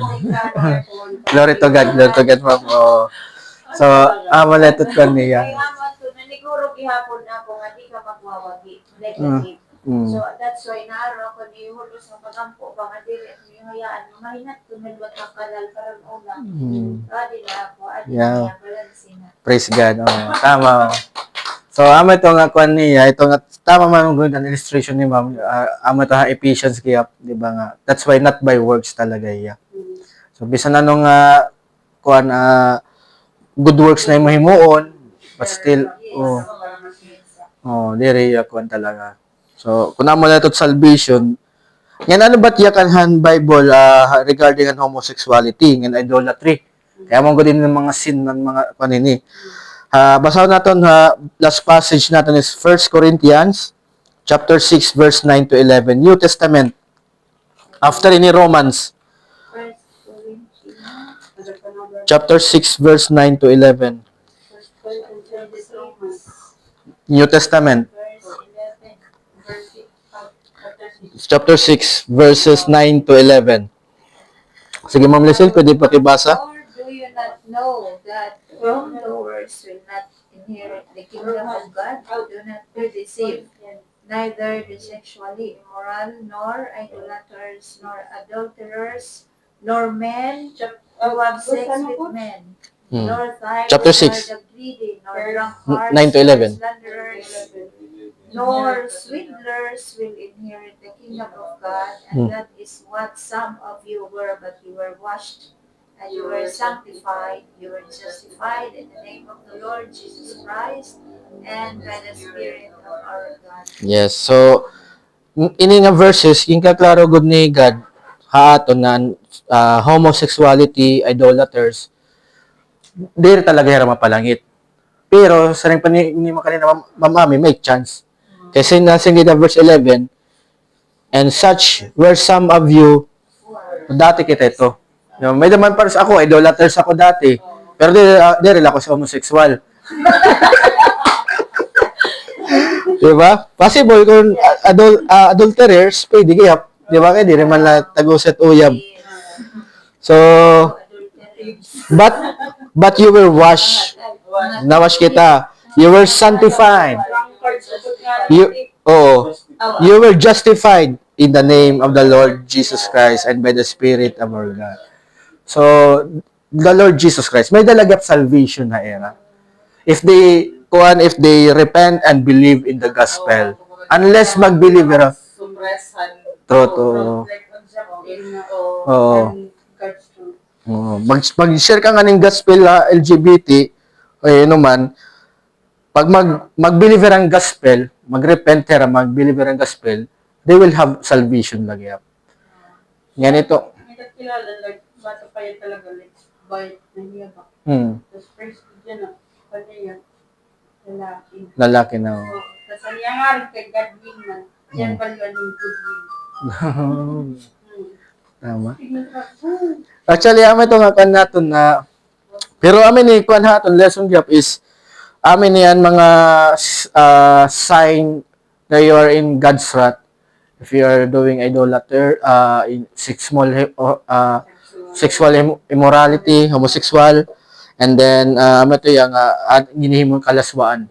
Glory to God. Glory to God, ma'am. So, amaletot ka niya. Kaya nga to, naniguro gihapon ako nga di ka magwawagi. Negative. So, that's why naaro ako ni Hulos ng pagampo. Baka dili at yung hayaan. Mahinat to, nalwat ang kanal parang una. Adi na ako. Adi Yeah. na balansin na. Praise God. Tama. So, amo ito nga kwan niya. Ito nga, tama man good ang illustration ni ma'am. Amo ito ha, Ephesians kaya, di ba nga. That's why not by works talaga iya. So, bisan anong kwan, good works na yung mahimuon, but still, diri kwan talaga. So, kung namo na ito salvation, yan ano ba't yakanhan Bible regarding an homosexuality and idolatry? Kaya mong din ng mga sin ng mga panini. Basahin natin, last passage natin is 1 Corinthians chapter 6 verse 9 to 11, New Testament. After ini Romans First Corinthians. chapter 6 verse 9 to 11, New Testament. Chapter 6 verses 9 to 11. Sige, Ma'am Lucille, pwede pakibasa? Or do you not know that wrongdoers will not inherit the kingdom of God? Do not be deceived. Neither the sexually immoral, nor idolaters, nor adulterers, nor men who have sex with men, nor thieves, Chapter nor 6. the greedy, nor drunkards, 9 to 11. nor slanderers, nor swindlers will inherit the kingdom of God, and that is what some of you were, but you were washed, and you were sanctified, you were justified in the name of the Lord Jesus Christ, and by the Spirit of our God. Yes. So, ini nga verses, yung kaklaro good ni God, haato na homosexuality, idolaters, diri talaga hira mapalangit. Pero, sa rin pa ni makanina, mamami, may chance. Kasi nasa nga verse 11, and such were some of you, dati kita ito. May naman para sa ako, idolaters ako dati. Pero diri ako sa homosexual. Diba? Possible kung adulterers, pwede kaya, diba kaya, di rin man na taguset uyab. So, but you were washed. Nawash kita. You were sanctified. You were justified in the name of the Lord Jesus Christ and by the Spirit of our God. So, the Lord Jesus Christ, may dalagap salvation na era. If they repent and believe in the gospel, unless mag-believe, rest and Truth, oo. reflect on siya mo. Oo. And God's truth. Mag-share ka nga ng gospel LGBT, o yun man, pag mag-believer ang gospel, mag-repenter, mag-believer ang gospel, they will have salvation lagi. Ganito. May kakilala, like, bata pa yan talaga, like, bayad na niya ba? Tapos first dyan na, kanya lalaki. Lalaki na. So, tapos ang niya nga rin kay Godwin man, yan ba yun yung goodwill? Tama. Tignan ka, Actually, amin ito nga kan natin na, pero amin ni kuan haton lesson gap is, amin yan mga sign that you are in God's wrath. If you are doing idolater, in sexual immorality, homosexual, and then amin ito yung ginihimong kalaswaan.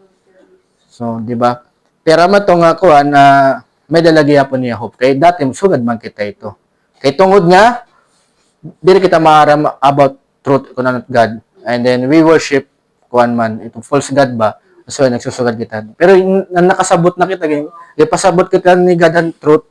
So, di ba? Pero amin ito nga kuan may dalagi po niya hope. Kaya dati, sugad man kita ito. Kaya tungod nga, dili kita maaram about truth kung ano God. And then we worship kuan man itong false God ba. So nagsusugad kita. Pero nakasabot na kita ipasabot kita ni God ang truth,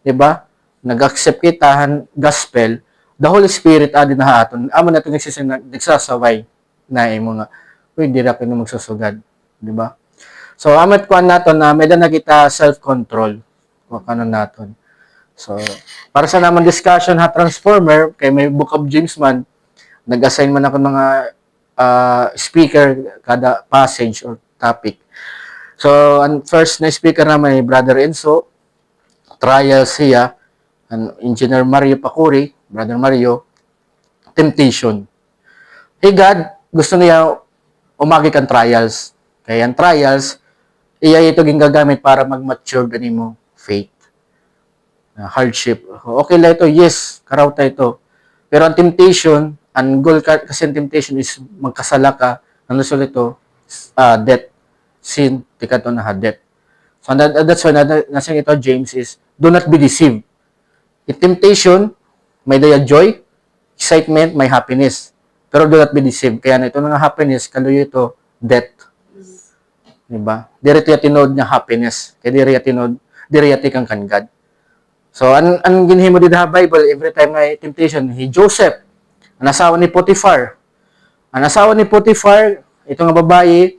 di ba? Nag-accept kita han gospel. The Holy Spirit adi na haton. Amo na to nagsasaway na imo nga. Uy, di ra kino magsusugad, di ba? So amat kuan naton na may na kita self-control. Wa kanon naton. So, para sa naman discussion transformer, kay may Book of James man, nag-assign man ako mga speaker kada passage or topic. So, ang first na speaker naman ay Brother Enzo, trial siya, and Engineer Mario Pacuri, Brother Mario, temptation. Hey God, gusto niya umagi kang trials. Kaya ang trials, iya ito gagamit para mag-mature ganin mo faith. Hardship. Okay lang ito, yes, karawta ito. Pero ang temptation, ang goal kasi ang temptation is magkasala ka, ang result ito, death. Sin, tika ito na death. So that's why, nasa ito, James is, do not be deceived. In temptation, may daya joy, excitement, may happiness. Pero do not be deceived. Kaya na ito nga happiness, kaluyo ito, death. Diba? Diri ito tinod niya happiness. Kaya diri ito kang kan God. So, ang ginhimo dito sa Bible, every time na temptation, Joseph, ang asawa ni Potiphar. Ang asawa ni Potiphar, ito nga babae,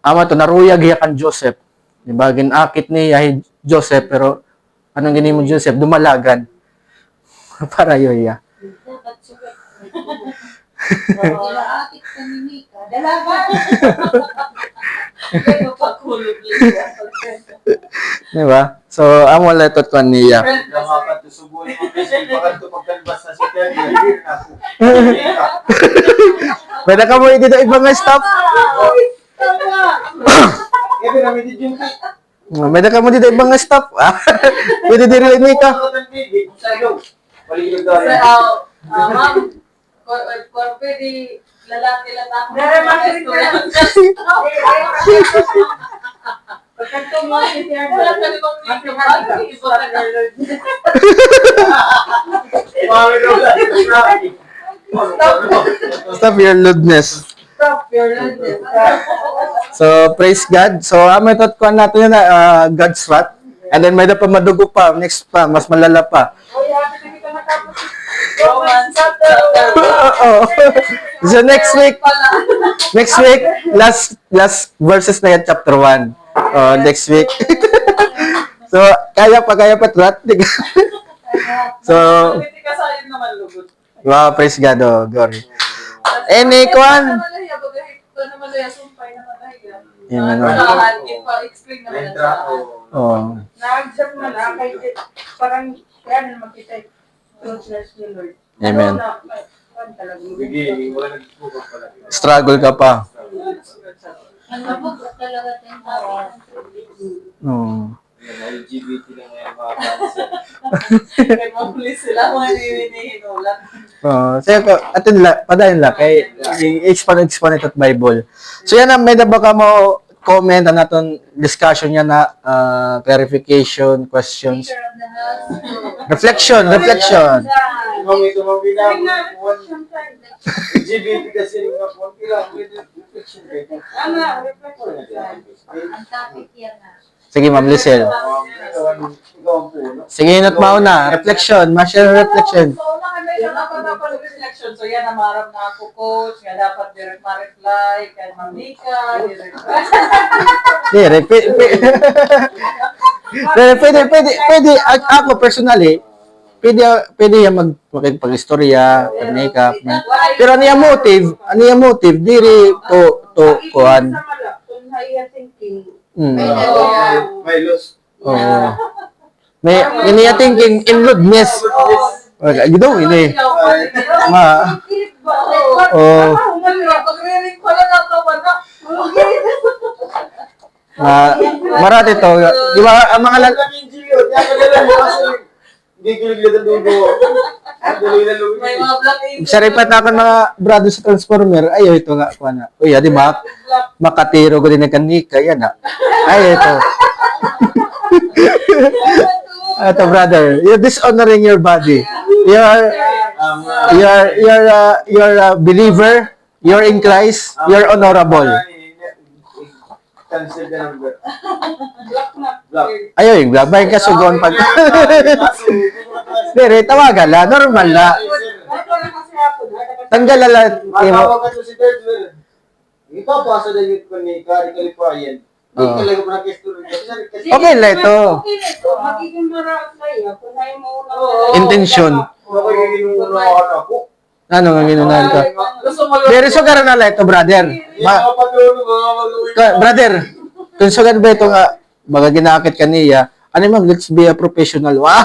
ama to naruyag hiya kan Joseph. Diba? Ginakit niya Joseph, pero anong ginhimo Joseph? Dumalagan. Para yoya. dapat sugat. Ilaakit ka ni Mika. Dalaga! Kaya mapakulog niya. Diba? So, amo letot ko niya. Namakat to subuhin mo kasi bakit to pagkalbas na si Terry, hindi na ako. Pwede ka mo dito ibang stop. Ebe namin di Jim. Pwede ka mo dito ibang stop. Pwede din rin ka. Paligid Kasi, daw. ma'am, kung pwede lalaki lang ako. Pagkantong mo si Pierre, wala ka namang iba ka na. Mami daw lang. Stop your lewdness. Stop your lewdness. So, praise God. So, amitot ko natin yun na God's wrath. And then, may na pa madugo pa. Next pa, mas malala pa. Uy, happy na kita matapos. Romance chapter. Oo. So, next week, last verses na yan, chapter 1. Next week. So, kaya pa, wrath. So, Hindi ka sa akin naman lugod. wow, praise God, glory. Any kwan? Ito naman na sumpay naman na higa. Amen. Wala, explain naman na Entra sa ko. Oh. Nag-jump na lang, kahit parang kaya naman kita closeness ni Lord. Amen. Bigay, wala nagsusukan pala. Struggle ka pa. Ang mabugot talaga din Oh. LGBT lang ngayon mga cancer. Kaya mahuli sila, mga ninihinulan. So, atin la, padayon la, kay expand ito Bible. So, yan ang may baka mo comment na natin discussion yan na clarification, questions. Speaker of the House. Reflection. Mami, tumabina mo. LGBT kasi rin nga po. Kailangan mo yung reflection kayo. Ano, reflection. Ang topic yan na. Sige, Ma'am Lisel. Ikaw ang puno. Sige, not mauna. Reflection. Martial reflection. So, una kami sa dapat reflection. So, yan ang marap na ako, coach. Nga dapat direct ma-reply kay Mamika, direct Dire, pwede, ako personally, pwede yan makipag-istorya, mag-makeup. Pero ano yung motive, diri kuhan. Kung higher thinking, May loss. Oo. May niya thinking in rudeness. Gitu, ini. Ma, oh, Pag-reading ko lang ako, wala. marati to. Di ba, ang mga Alam yung Gio, yan ka na lang kasi gigilig na dugo. Daloy na luwi. May mga black ink. saripat na ako mga brother sa Transformer. Ay, ito nga, kuha na. Uy, di ba? Makatiro ko din ng kanika. Yan na. Ay, ito. Ito, brother. You're dishonoring your body. You're a believer. You're in Christ. You're honorable. Cancel ka ng birth. Black na. Black. Ayaw, yung blabay ka sugon pag... Pero, tawagan la. Normal la. Ito na kasi ako. Tanggal la. Matawag ka to si Third Will. Ikaw pa sa dayot ko ni Kari Kalipayan. Hindi ka lang nakisturo. Okay la ito. Okay na ito. Magiging maraot na yan. Kung hay mo Intention. Ako yung inuunahan ako. Ano nga ginunahan ka? Gusto mo Pero sugar na la ito, brother. Mga patulog, mga maluwi. Brother, kung sugar ba ito nga, baga ginakit ka niya, ano ma'am, let's be a professional. Wow!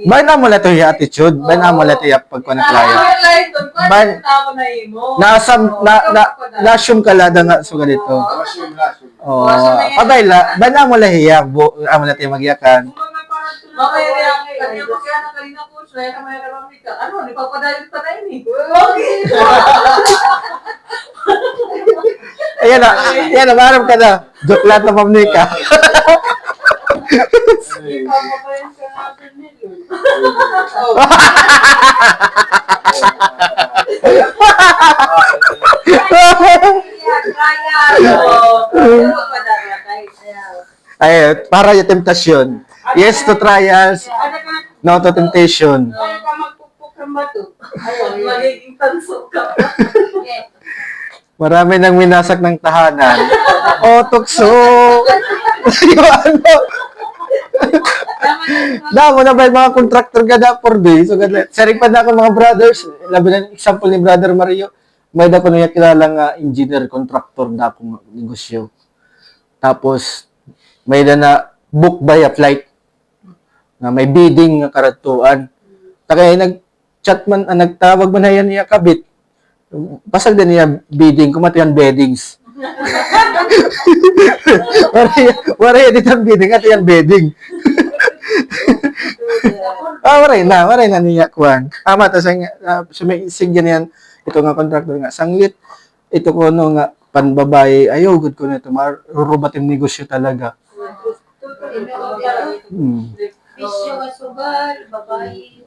Bayan na mo lato yung attitude. Bayan na mo lato yung pagkunaklaya. Na-assume ka lada nga sugar dito. Oh, pabay la. Bayan na mo lahiya. Amo lato yung magyakan. Ayan na, maram ka na. Joke lang na pamnika. Ipapakain ka natin nilo. Ay, para yung temptasyon. Yes to trials, no to temptation. Ayaw ka magpukpuk ng bato. Ayaw. Magiging tanso ka. Marami nang minasak ng tahanan. O, tukso! Yung ano? Damo na ba yung mga contractor gada for day? So, saring pa na ako mga brothers. Labi na example ni Brother Mario. May da ko na kilalang engineer, contractor na akong negosyo. Tapos, may da na book by a flight. Na may bidding nga karatuan. Kaya nag-chat man, nagtawag man na yan niya kabit. Pasag din niya bidding, kumatiyan beddings. Waray dito ang bidding, at yan bedding. Waray na niya kuhan. Mata sa sumisig yan, ito nga contractor nga, sanglit, ito ko no nga, panbabae, ayaw, good ko na ito, marurubatin negosyo talaga. Bisyo ka sugal, babae,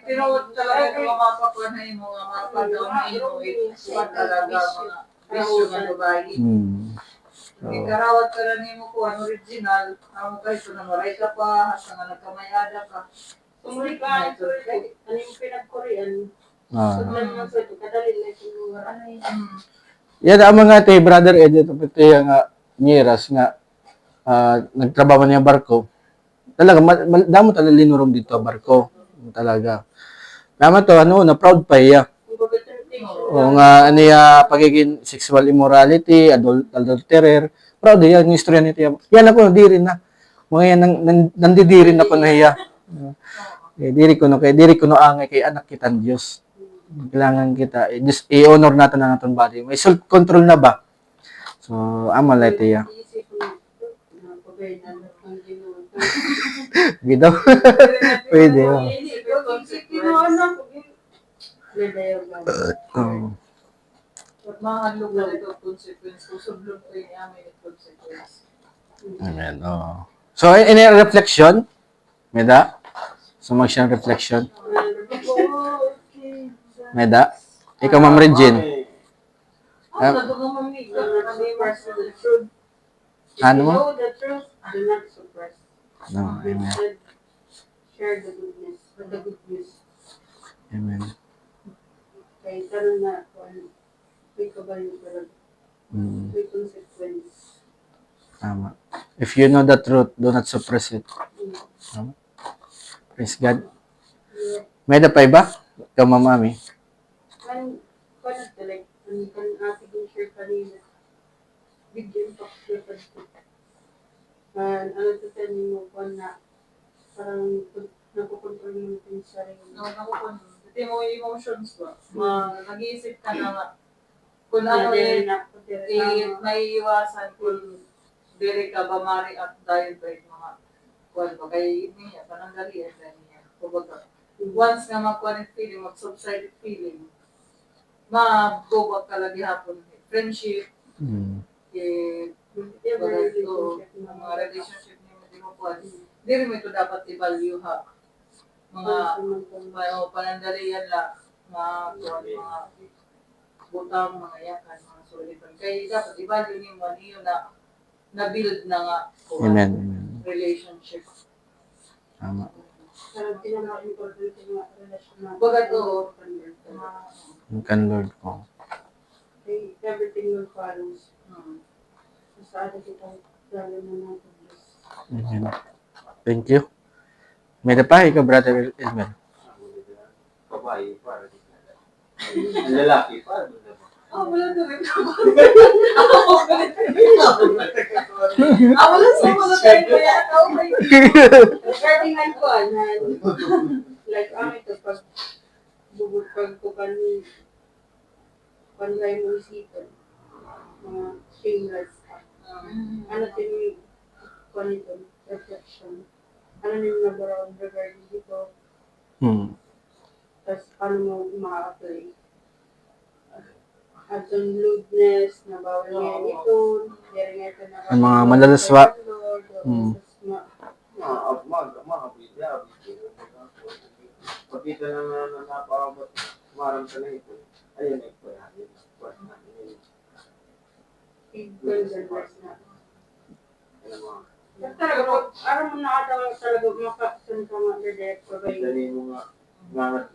Tinawag talaga yung mga papanay mo, mga pagkaunay mo, talaga mga bisyo nga babae. Hindi karawat ka rin mo ko, ang original, ang kayo ito na maray ka pa, hasta nga nagkamayada ka. Sumuli ka. Ano yung pinag-Korean? Sudlan mo sa ito. Kadali na ito. Ano yun? Yan ang mga te, Brother Ed, ito nga, Nieras nga, nagtrabaho niya barko. Talaga, damo talaga linurom dito, barko. Talaga. Naman to, na proud pa iya. O nga, pagiging sexual immorality, adulterer, proud iya, yung istorya nito. Yan ako, di rin na. Mga yan, nandidirin ako na iya. Diri ko no angay kay anak kitang Diyos. Kailangan kita, i-honor natin ang ating body. May self-control na ba? So, amalay iya. Gitu. Pwede. Mga lugar ito, consequence, kusublong ko yung amin yung consequence. Amen. So, in a reflection, Meda, So, mag-share reflection. Meda? Ikaw, Ma'am Regine. Ano to naman ni? Suppress the truth. If Ano you mo? know the truth, do not suppress. No, amen. Instead, share the goodness, or the good news. Amen. Kaya tanong na kung may kabayo pero Mm, may consequence. tama. If you know the truth, do not suppress it. Tama. Praise God. Yeah. Meda pa iba? Ikaw, Ma'am Ami. Kan like, kan ate kong share kanina, bigyan pa siya pa dito. Ano to tell mo ko na parang nakukontrol mo yung sarili. No, ito mo yung emotions ba? Nag-iisip ka na nga. Kung ano may iwasan kung dili ka ba ma-react dahil ba yung mga kuwan ba? Kaya yun niya, pananggali at dahil niya. Kumbaga, once nga makuha ng feeling, mag-subside feeling, mabubag ka lagi hapon. Friendship, Mm. mga relationship niyo, hindi mo kuwan. Hindi rin mo ito dapat i-value ha. Mga panandalian lang, mga butang, mga yakan, mga sulitan. Kaya dapat i-value niyo man niyo na na-build na nga Amen. Amen. relationship. Tama. Parang pinaka-importante ng relasyon natin. Bagat oo. Ang kan Lord ko. Okay, everything will follow. Sa atin kita, lalo na natin. Amen. Thank you. Meda pa, ikaw, Brother Elmer. Babae, para di na. Lalaki, para di na. Wala na rin. Wala sa mga tayo kaya. Oh my God. Regarding ang kuan, like ito, pag bubukag ko panlay mo isipan, mga shameless ka. Ano din kuan ito, reflection. Ano din nag-around regarding dito, Hmm. tapos paano mo ma-apply. At yung lewdness, na bawal niya ito, kaya nga ito na Ang mga malalaswa. Mm. Pagkita na napakabot, marang ka na ito. Ayun, nagpahali. Talaga, pag araw mo nakatawa talaga, makaksan ka mga direct pagay. Dali mo nga, mga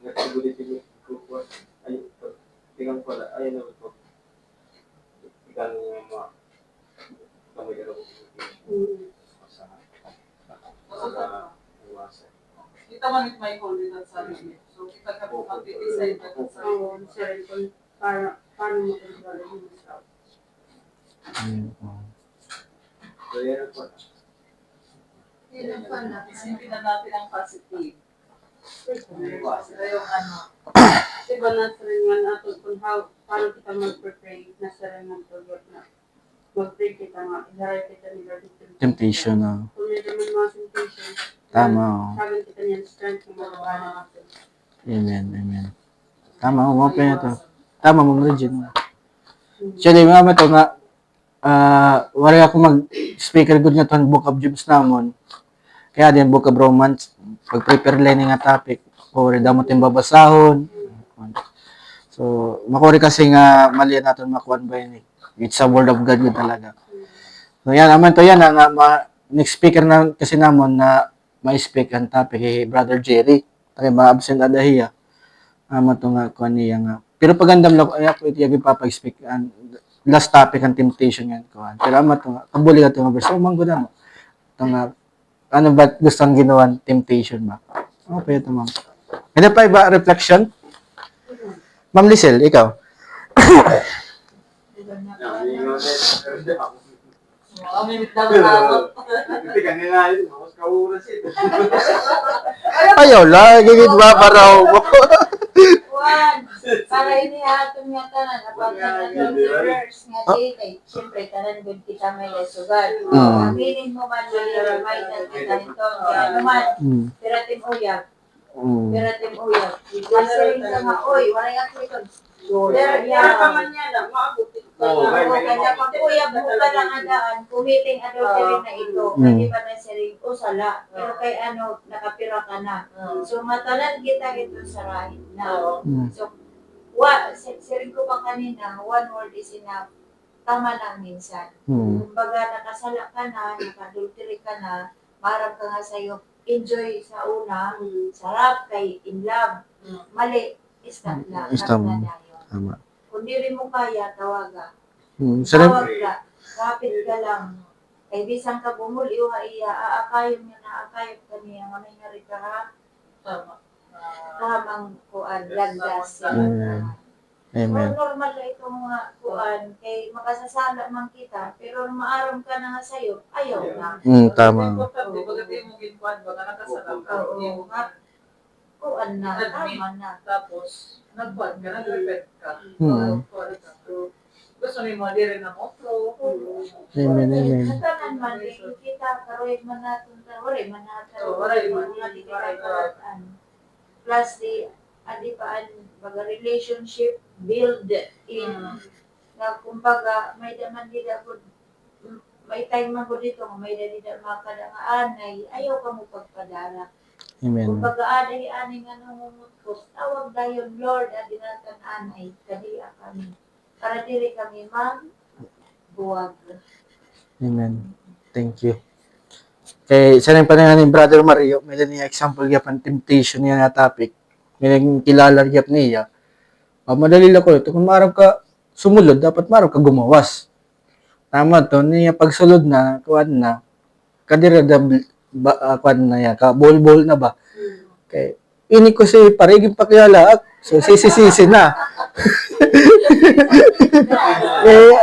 nagsibulit-sibulit ko. Ayun, tingnan pala, ayun na ito. Ikaw nga mga kamay ka na ko. Kita man it may hold it at sarili. So, kita ka po mag-decide na sa Oo, sir, kung paano mo kontrol yung masarap. So, yan ang pala. yun ang isipin na natin ang positive. Sila yung ano. Diba nasa rin nga natin kung paano kita mag-pray, nasa rin nga tugot na mag-pray kita nga, ilaray kita nila dito. Temptation, ah. Kung may naman mga temptation, Tama, oh. sabi kita niyan, strength ng mga natin. Amen. Amen. Tama, umapa na to. Tama, Ma'am Regine. Actually, mga to nga, wala ako mag-speaker good nga to ang Book of James namon. Kaya din, Book of Romans, pag-prepare lang nga topic, o damot yung babasahon. So, makuri kasi nga mali natin makuhan ba yun eh. It's a word of God yun talaga. So, yan, aman to yan, next speaker na kasi namon na ma-speak ang topic kay Brother Jerry. Kaya ma-absent adahiya. Aman to nga, kuhan niya nga. Pero pagandam lang, ay ako itiyagi papag-speak. Last topic ang temptation yan, kuhan. Pero aman to nga, kabuli ka to nga verse. So, manggo na mo. Ito nga, ano ba gusto ang ginawan? Temptation ba? Okay, ito ma'am. Ano pa iba reflection? Ma'am Lisel, ikaw. Minute na ako. Hindi ka nga yun, mas kauras ito. Ayaw lang, gigit ba paraw mo? Juan, para inihatong nga tanan, apag ng observers nga kay siyempre tanan gud kita may lesugan. Ang meaning mo man may reminder kita nito, kaya naman, pero tin uyab, Pero tim uyab. Kasi ka nga, oy, wala yung aklikon. Kaya ka man niya na, maabot. Oo, may- Kaya pag uyab mo ka lang adaan, kumiting adultery na ito. Hindi ba na siring usala. Pero kay ano, nakapira ka na. So matalan kita ito sarahin na. So, siring ko pa kanina, one word is enough. Tama lang minsan. Kumbaga, nakasala ka na, nakadultery ka na, marang ka nga sa'yo, enjoy sa una, sarap kay in love. Mali, stop lang. Stop. Cut na tayo. Tama. Kung di rin mo kaya, tawaga. Sarap. Tawag ka. Kapit ka lang. Kay bisang ka bumuliw, iya, aakayom niya na, aakayom ka niya, mamay nga rin ka ha, Tama. kamang kuan, lagdas. Amen. Normal na itong mga kuan, kay makasasala man kita, pero maaram ka na nga sa'yo, ayaw na. Tama. Importante, baga di mo ginkuhan, baga nakasarap ka. Oo. Hindi mo nga. Kuan na, tama na. Tapos, nagkuhan ka, nag-repent ka. Hmm. Kuhan ka. So, gusto ni mo, di rin na mo flow. Amen, amen. Natanan man, kita, karoy man natin, waray man natin. Oo, waray man. Mga di kita karoon. Plus, adi pa, baga relationship build in. Na kumbaga, may daman di ako, may time man ko dito, may dali na makada nga anay, ayaw ka mo pagpadala. Amen. Kumbaga, ani nga namumut ko, tawag dayon, Lord, adi natin anay, kadiya kami. Para dili kami buwag. Amen. Thank you. Kay sa nang panangan ni Brother Mario, may niya example gyapon temptation niya na topic. May nang kilala gyap niya. Madali lang ko ito. Kung marap ka sumulod, dapat marap ka gumawas. Tama to, niya pagsulod na, kuan na, kadira da kuan na ya, ka bol na ba? Kay ini ko si pariging pakilala, so sisi na.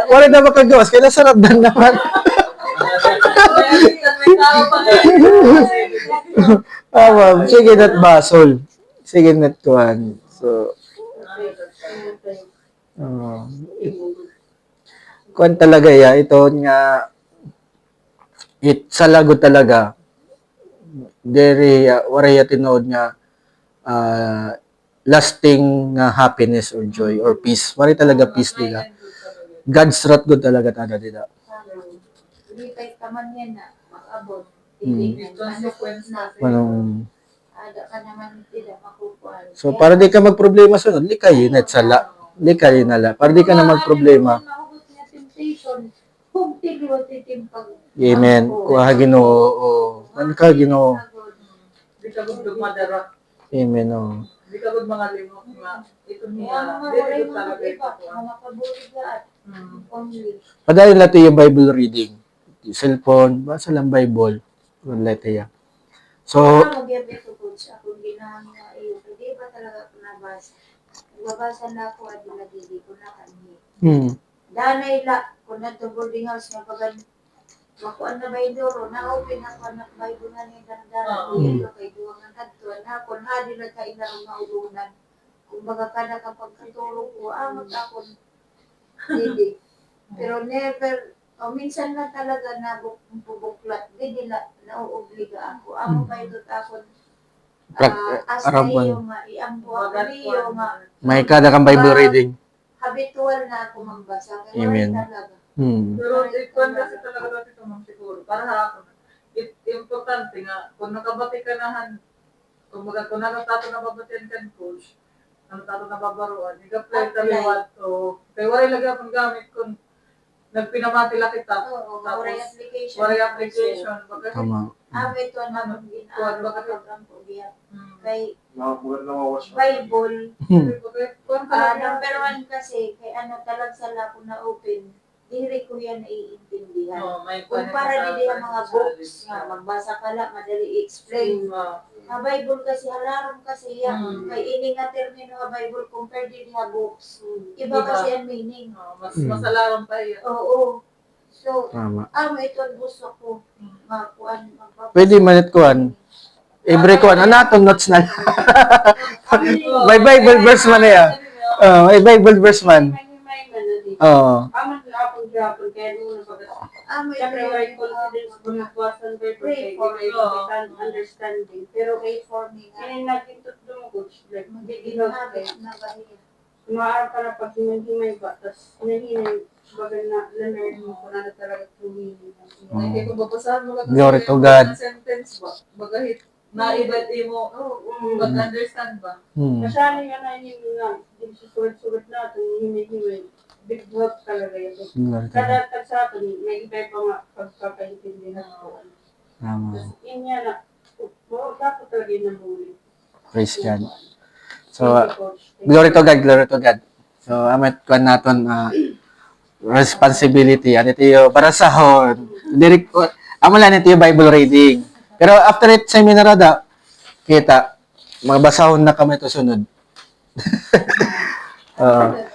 Wala na makagawas, kaya nasarap na naman. Sige na't basol. Sige na't kuhan. So, kuhan talaga ya. Ito nga, sa lago talaga, dere, waraya tinood nga, lasting nga happiness or joy or peace. Wari talaga peace nila. God's wrath good talaga tada dito. Hindi kay taman yan na, makabot. Consequence na. Manong, Ada ka naman tidak makukuha. so, para di ka magproblema sunod, likayin at sala. Likayin nala. Para di ka na magproblema. Maubos na temptation. Kung tiglo titimpag. Amen. Kuha Ginoo. Ano ka Ginoo? Di ka gud madara. Amen. Oh. Di ka gud mga limok nga. Ito Kaya niya. mga Di walay rin mga talaga iba, ito. mga paborit lahat. Only. Padayon natin yung Bible reading. Cellphone, basa lang Bible. Ulit ya. So, Mag-gabi ko po siya kung ginahang na iyo. Hindi ba talaga ako nabasa? Nagbabasa na ako at nagiging ko na kami. Danay la, kung nato boarding house nga pag makuan na ba yung duro, na-open ako na Bible na niya dandara. Ito kay duwangan adtuan na kung hadi na ka inarong maulunan. Kung baga ka na kapag katulog ko, amot ako. Hindi. Pero never, minsan lang talaga na bubuklat. Hindi nila nauobliga ako. Amo ba ito ako as na iyo nga, iambo ako niyo nga, may kada kang Bible reading. habitual na ako magbasa. Kaya Amen. wala talaga. Pero ikuan kasi talaga natin ito ma'am siguro. Para ako, importante nga, kung nakabati ka nahan, kung nakatato na babatian kan coach, nakatato na babaruan, nag-apply taliwat to, kaya wala lagi akong gamit kung nagpinamati lang kita. Oo, Tapos, waray application. waray application. Baga, Tama. Ito na mong ginagawa ko diya. Kay Mga nawawas. Bible, kuan ka lang. number one kasi, kay ano talag sala ko na open, diri ko yan naiintindihan. No, may Kung para di ang mga books nga, magbasa ka lang, madali i-explain. Nga Bible kasi, halaram kasi yan. Kay ini nga termino nga Bible compared din nga books. Iba Iba. kasi ang meaning. Mas masalaran pa yan. Oo. So, Tama. ito ang gusto ko. Makuan, magpapasa. Pwede manit kuan. Every kuan, anatong notes na. May Bible verse man ya. May Bible verse man. May ano dito. Oo. Aman na akong gapon, kaya nung nabagat. May Siyempre, pray, may confidence ko na buwasan kayo, pray kaya for may me. understanding. Pero, pray for me nga. kaya natin ito dumugod, like, Magiging ginawa habit kaya. na bahiya. Kumaarap ka na pag himay ba, tapos hinahinay, baga na, learn mo kung ano talaga tumili. Kaya kung babasahan mo lang Glory to yung God. sentence ba, bagahit naibad mo, mag-understand ba? Hmm. Masyari nga na yun nga, hindi susulat-sulat natin, himay-himay. Big help talaga yun. Glory to God. Kada tag sa atin, may iba pa nga pagkakaintindihan ko. Tama. Tapos yun nga na, dapat talaga yun nabuli. Praise God. So, Thank you, Coach. Thank glory you. to God, glory to God. So, amet ko naton responsibility. Ano ito yung barasahon. Direct ko, amo lang ito yung Bible reading. Pero after it seminar da, kita, magbasahon na kami to sunod. Oo.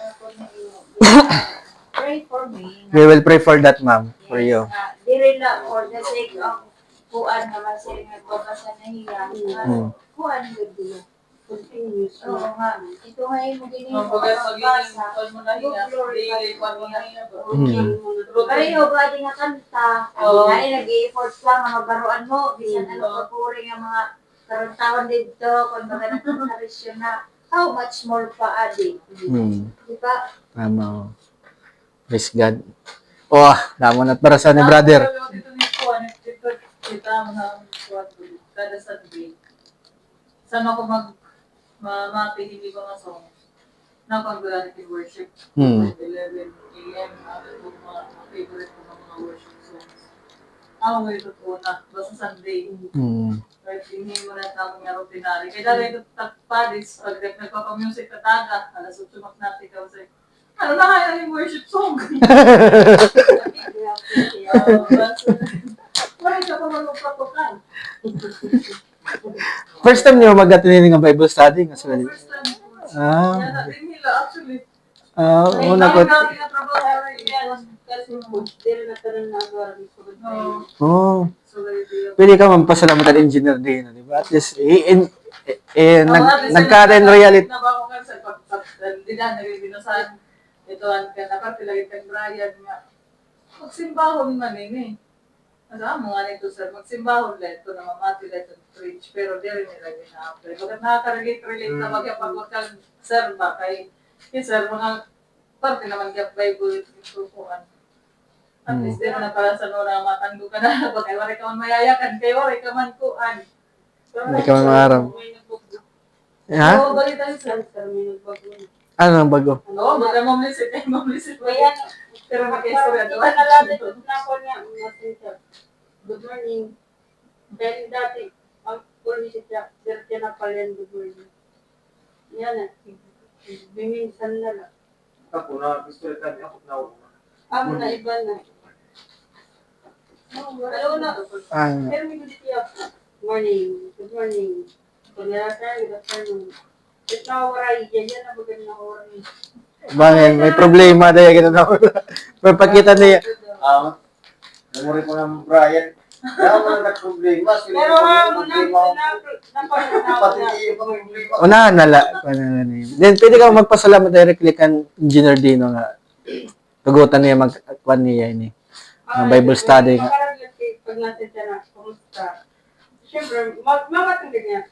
Pray for me. We will pray for that, ma'am, for you. Dili lang for the sake of kuan naman sila nga babasa na hiya. Hmm. Kuan gud dili. Continuous. Oo nga. Ito nga yung ginoo. Ang bagat magiging kwan mo na hiya, daily kwan mo na hiya ba? Pareho ba di nga kanta? Oo. Ay nag-i-effort lang nga magaruan mo bisan ano Oo. papuri nga mga karon dito kung baga nagkarisyon na how much more pa adi. Hmm. Di ba? Tama. Praise God. Oh, damo na para sa ni brother. Dito ni Juan, dito kita mga kwan kada Sunday. Sama ko mamati hindi ko nga songs. Napag-reality worship. Hmm. 11 a.m. Ano po mga favorite ko ng mga worship songs. Ako ngayon totoo na. Basta Sunday. Hmm. Kahit hindi mo na tamang nga routinary. Kaya dahil ito takpadis, pag nagpapa-music ka taga, alas 8 natin ka sa ano na kaya yung worship song? Bakit ka pa magpapatukan? First time niyo mag-attend ng Bible study nga sila. First time ko. Ah. Yan natin nila actually. Una ko. Natin na trabaho Kasi coach, dili na tanan na agawin ko. Oh. So, ganito Pwede ka magpasalamat at engineer din, di ba? At least, nagkaroon reality. Na ba ako kan sa hindi na nagbibinusan. Ito ang kanaparte lagi kang Brian nga. Magsimbahon man ini. Ano mo nga nito sir, magsimbahon lang ito na mamati lang ito preach, pero di rin nila gina-apply. Bakit nakaka-relate na magkapagod kang sir ba kay sir, mga parte naman kaya Bible tutukuan. At least di na para sa nora matanggo ka na, bakit wari ka man mayayakan, kay wari ka man kuan. Wari ka man maaraw. Ha? Oo, balita yung sir. May nagbago. Ano ang bago? Oo, baga mamlisit eh, mamlisit. Kaya, Pero magka-istorya doon. nalalat na ako niya, messenger. Good morning. Dahil dati, ang pulis siya, pero siya na pala yung good morning. Yan na. Biminsan na lang. Ako na, gusto rin kami ako na Amo na iba na. Hello na. Pero may good morning. Good morning. Kung nalasan, good afternoon. At nawawaray, yan na maganda na oras. Bangin, may problema dahil ganun ako. Pagpakita niya. Memori ko ng Brian. Kaya mo na problema. Pero Pati yung problema. Unahan nala. Then, pwede ka magpasalamat directly kan Engineer Dino nga. Tugutan niya mag-kwan niya ini. Ang Bible study nga. Pag natin siya na, kumusta? Siyempre, mamatang niya.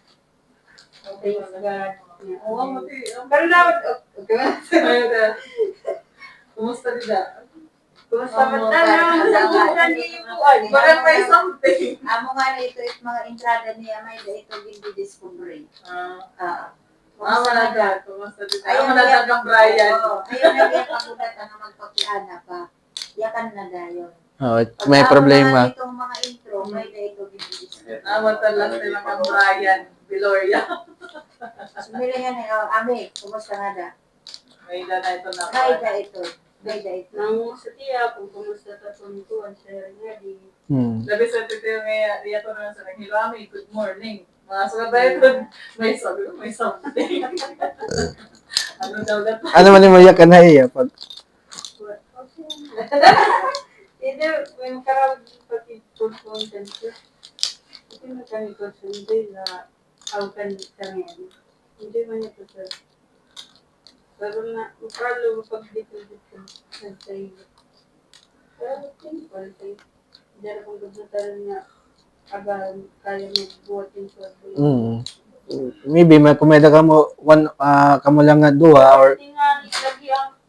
Okay, God. Oo, mati. Pero dapat, Kumusta nila? kumusta ba tayo? Kumusta niyo po? Parang may something. Amo nga na ito it mga entrada niya may da ito hindi discovery. Mama na dad, kumusta nila? Ayaw Ako na dad ang Brian. Ayaw na niya pagulat ang magpakiana pa. Yakan na dayon. Oh, may problema. Itong mga intro may da ito hindi discovery. Matalas nila kang Brian, Biloria. Sumili nga na, Ami, kumusta nga da? May na ito na. May da ito. May da ito. Nang sa tiya, kung kumusta ta tuntuan siya nga di. Hmm. Labi sa titiyo ngayon, diya to naman sa naghilo kami, good morning. Mga sabay doon, may sabi ko, may something. Ano daw na to? Ano man yung mayak ka na iya? Pag, Hindi, may karawag pati content siya. Hindi na kami concentrate na aukan sa ngayon. Hindi man ito sir. So, Pero na, problem pag dito sa tayo. Pero simple tayo. Diyan akong gagawin niya aga kaya magbuhat yung sweldo. Maybe may kumeda ka mo kamo lang nga duha or Hindi nga, lagi ang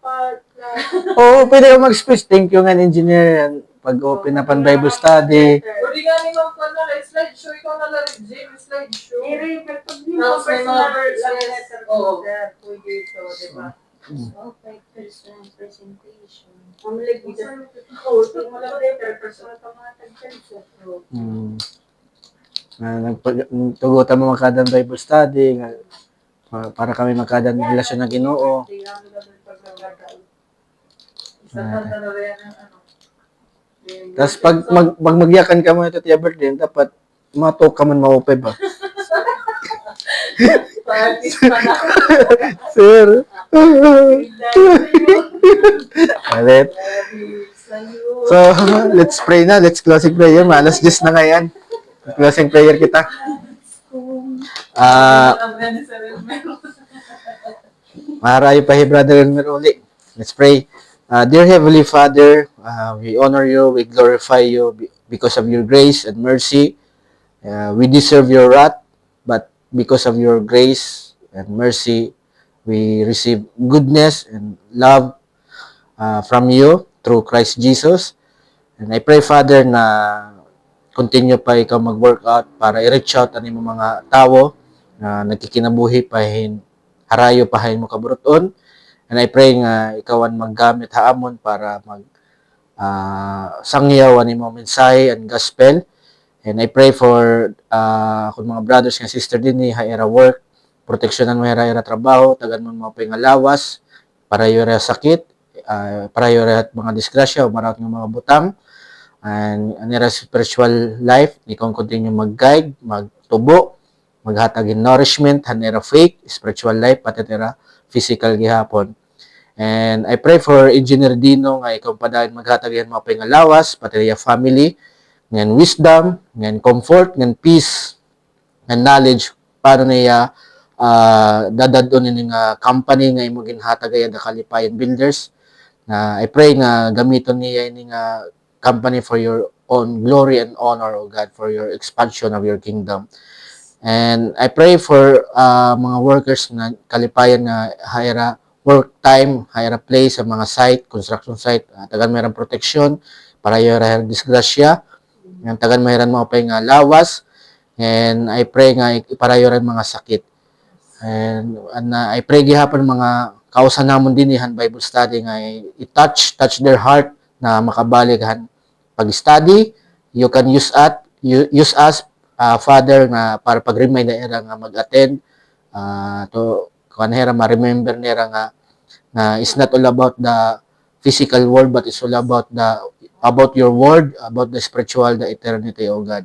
oo, pwede ka mag-speech. Thank you nga engineer pag-open na pan Bible study. Pwede nga ni Ma'am Kwan na like slideshow, ikaw na lang Jim, slideshow. Pero pag Tapos may mga verses. Oo. pwede ito, di ba? So, 5% presentation. Ang leg just tingin mo lang better, personal pa mga tag-tensa. Tugutan mo makadang Bible study nga para kami makadang relasyon ng Ginoo. Isa na rin ang ano. Tapos pag magyakan ka mo ito tiya birthday, dapat matok ka man maupay ba? Practice pa na. Sir. Alit. So, let's pray na. Let's closing prayer. Malas 10 na ngayon. Closing prayer kita. Maharayo pa Brother Elmer uli. Let's pray. Dear Heavenly Father, we honor you, we glorify you because of your grace and mercy. We deserve your wrath, but because of your grace and mercy, we receive goodness and love from you through Christ Jesus. And I pray, Father, na continue pa ikaw mag-workout para i-reach out ang imong mga tao na nagkikinabuhi pahin harayo pahin mo kaburuton. And I pray nga ikaw ang maggamit haamon para sangyaw ang imong mensahe and gospel. And I pray for kung mga brothers and sister din ni haira work, proteksyonan mo haira trabaho, tagan mo mga pangalawas para yura sakit, para yura mga disgrasya o marat ng mga butang. And anira spiritual life, ikaw continue mag-guide, magtubo, maghatag nourishment, hanira faith, spiritual life, pati tira physical gihapon. And I pray for Engineer Dino nga ikaw padayon maghatag yan mga pangalawas, pati riya family, ngan wisdom, ngan comfort, ngan peace, ngan knowledge, paano niya dadadon ini nga company nga imo ginhatag da Kalipayan Builders. I pray nga gamiton niya ini nga company for your own glory and honor, O God, for your expansion of your kingdom. And I pray for mga workers na Kalipayan nga haira work time, haira place sa mga site, construction site, tagan mayroong protection para yung disgrasya, yung tagan mayroong mga pay nga lawas, and I pray nga para yung mga sakit. And I pray gihapon mga kausan namon din ihan Bible study nga i-touch their heart na makabalikan pag-study. You can use us, Father, na para pag-remind na era nga mag-attend to kanhera ma-remember nera nga it's not all about the physical world, but it's all about your word, about the spiritual, the eternity, O God.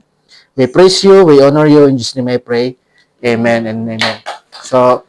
We praise you, we honor you, in Jesus' name I pray. Amen and amen. So,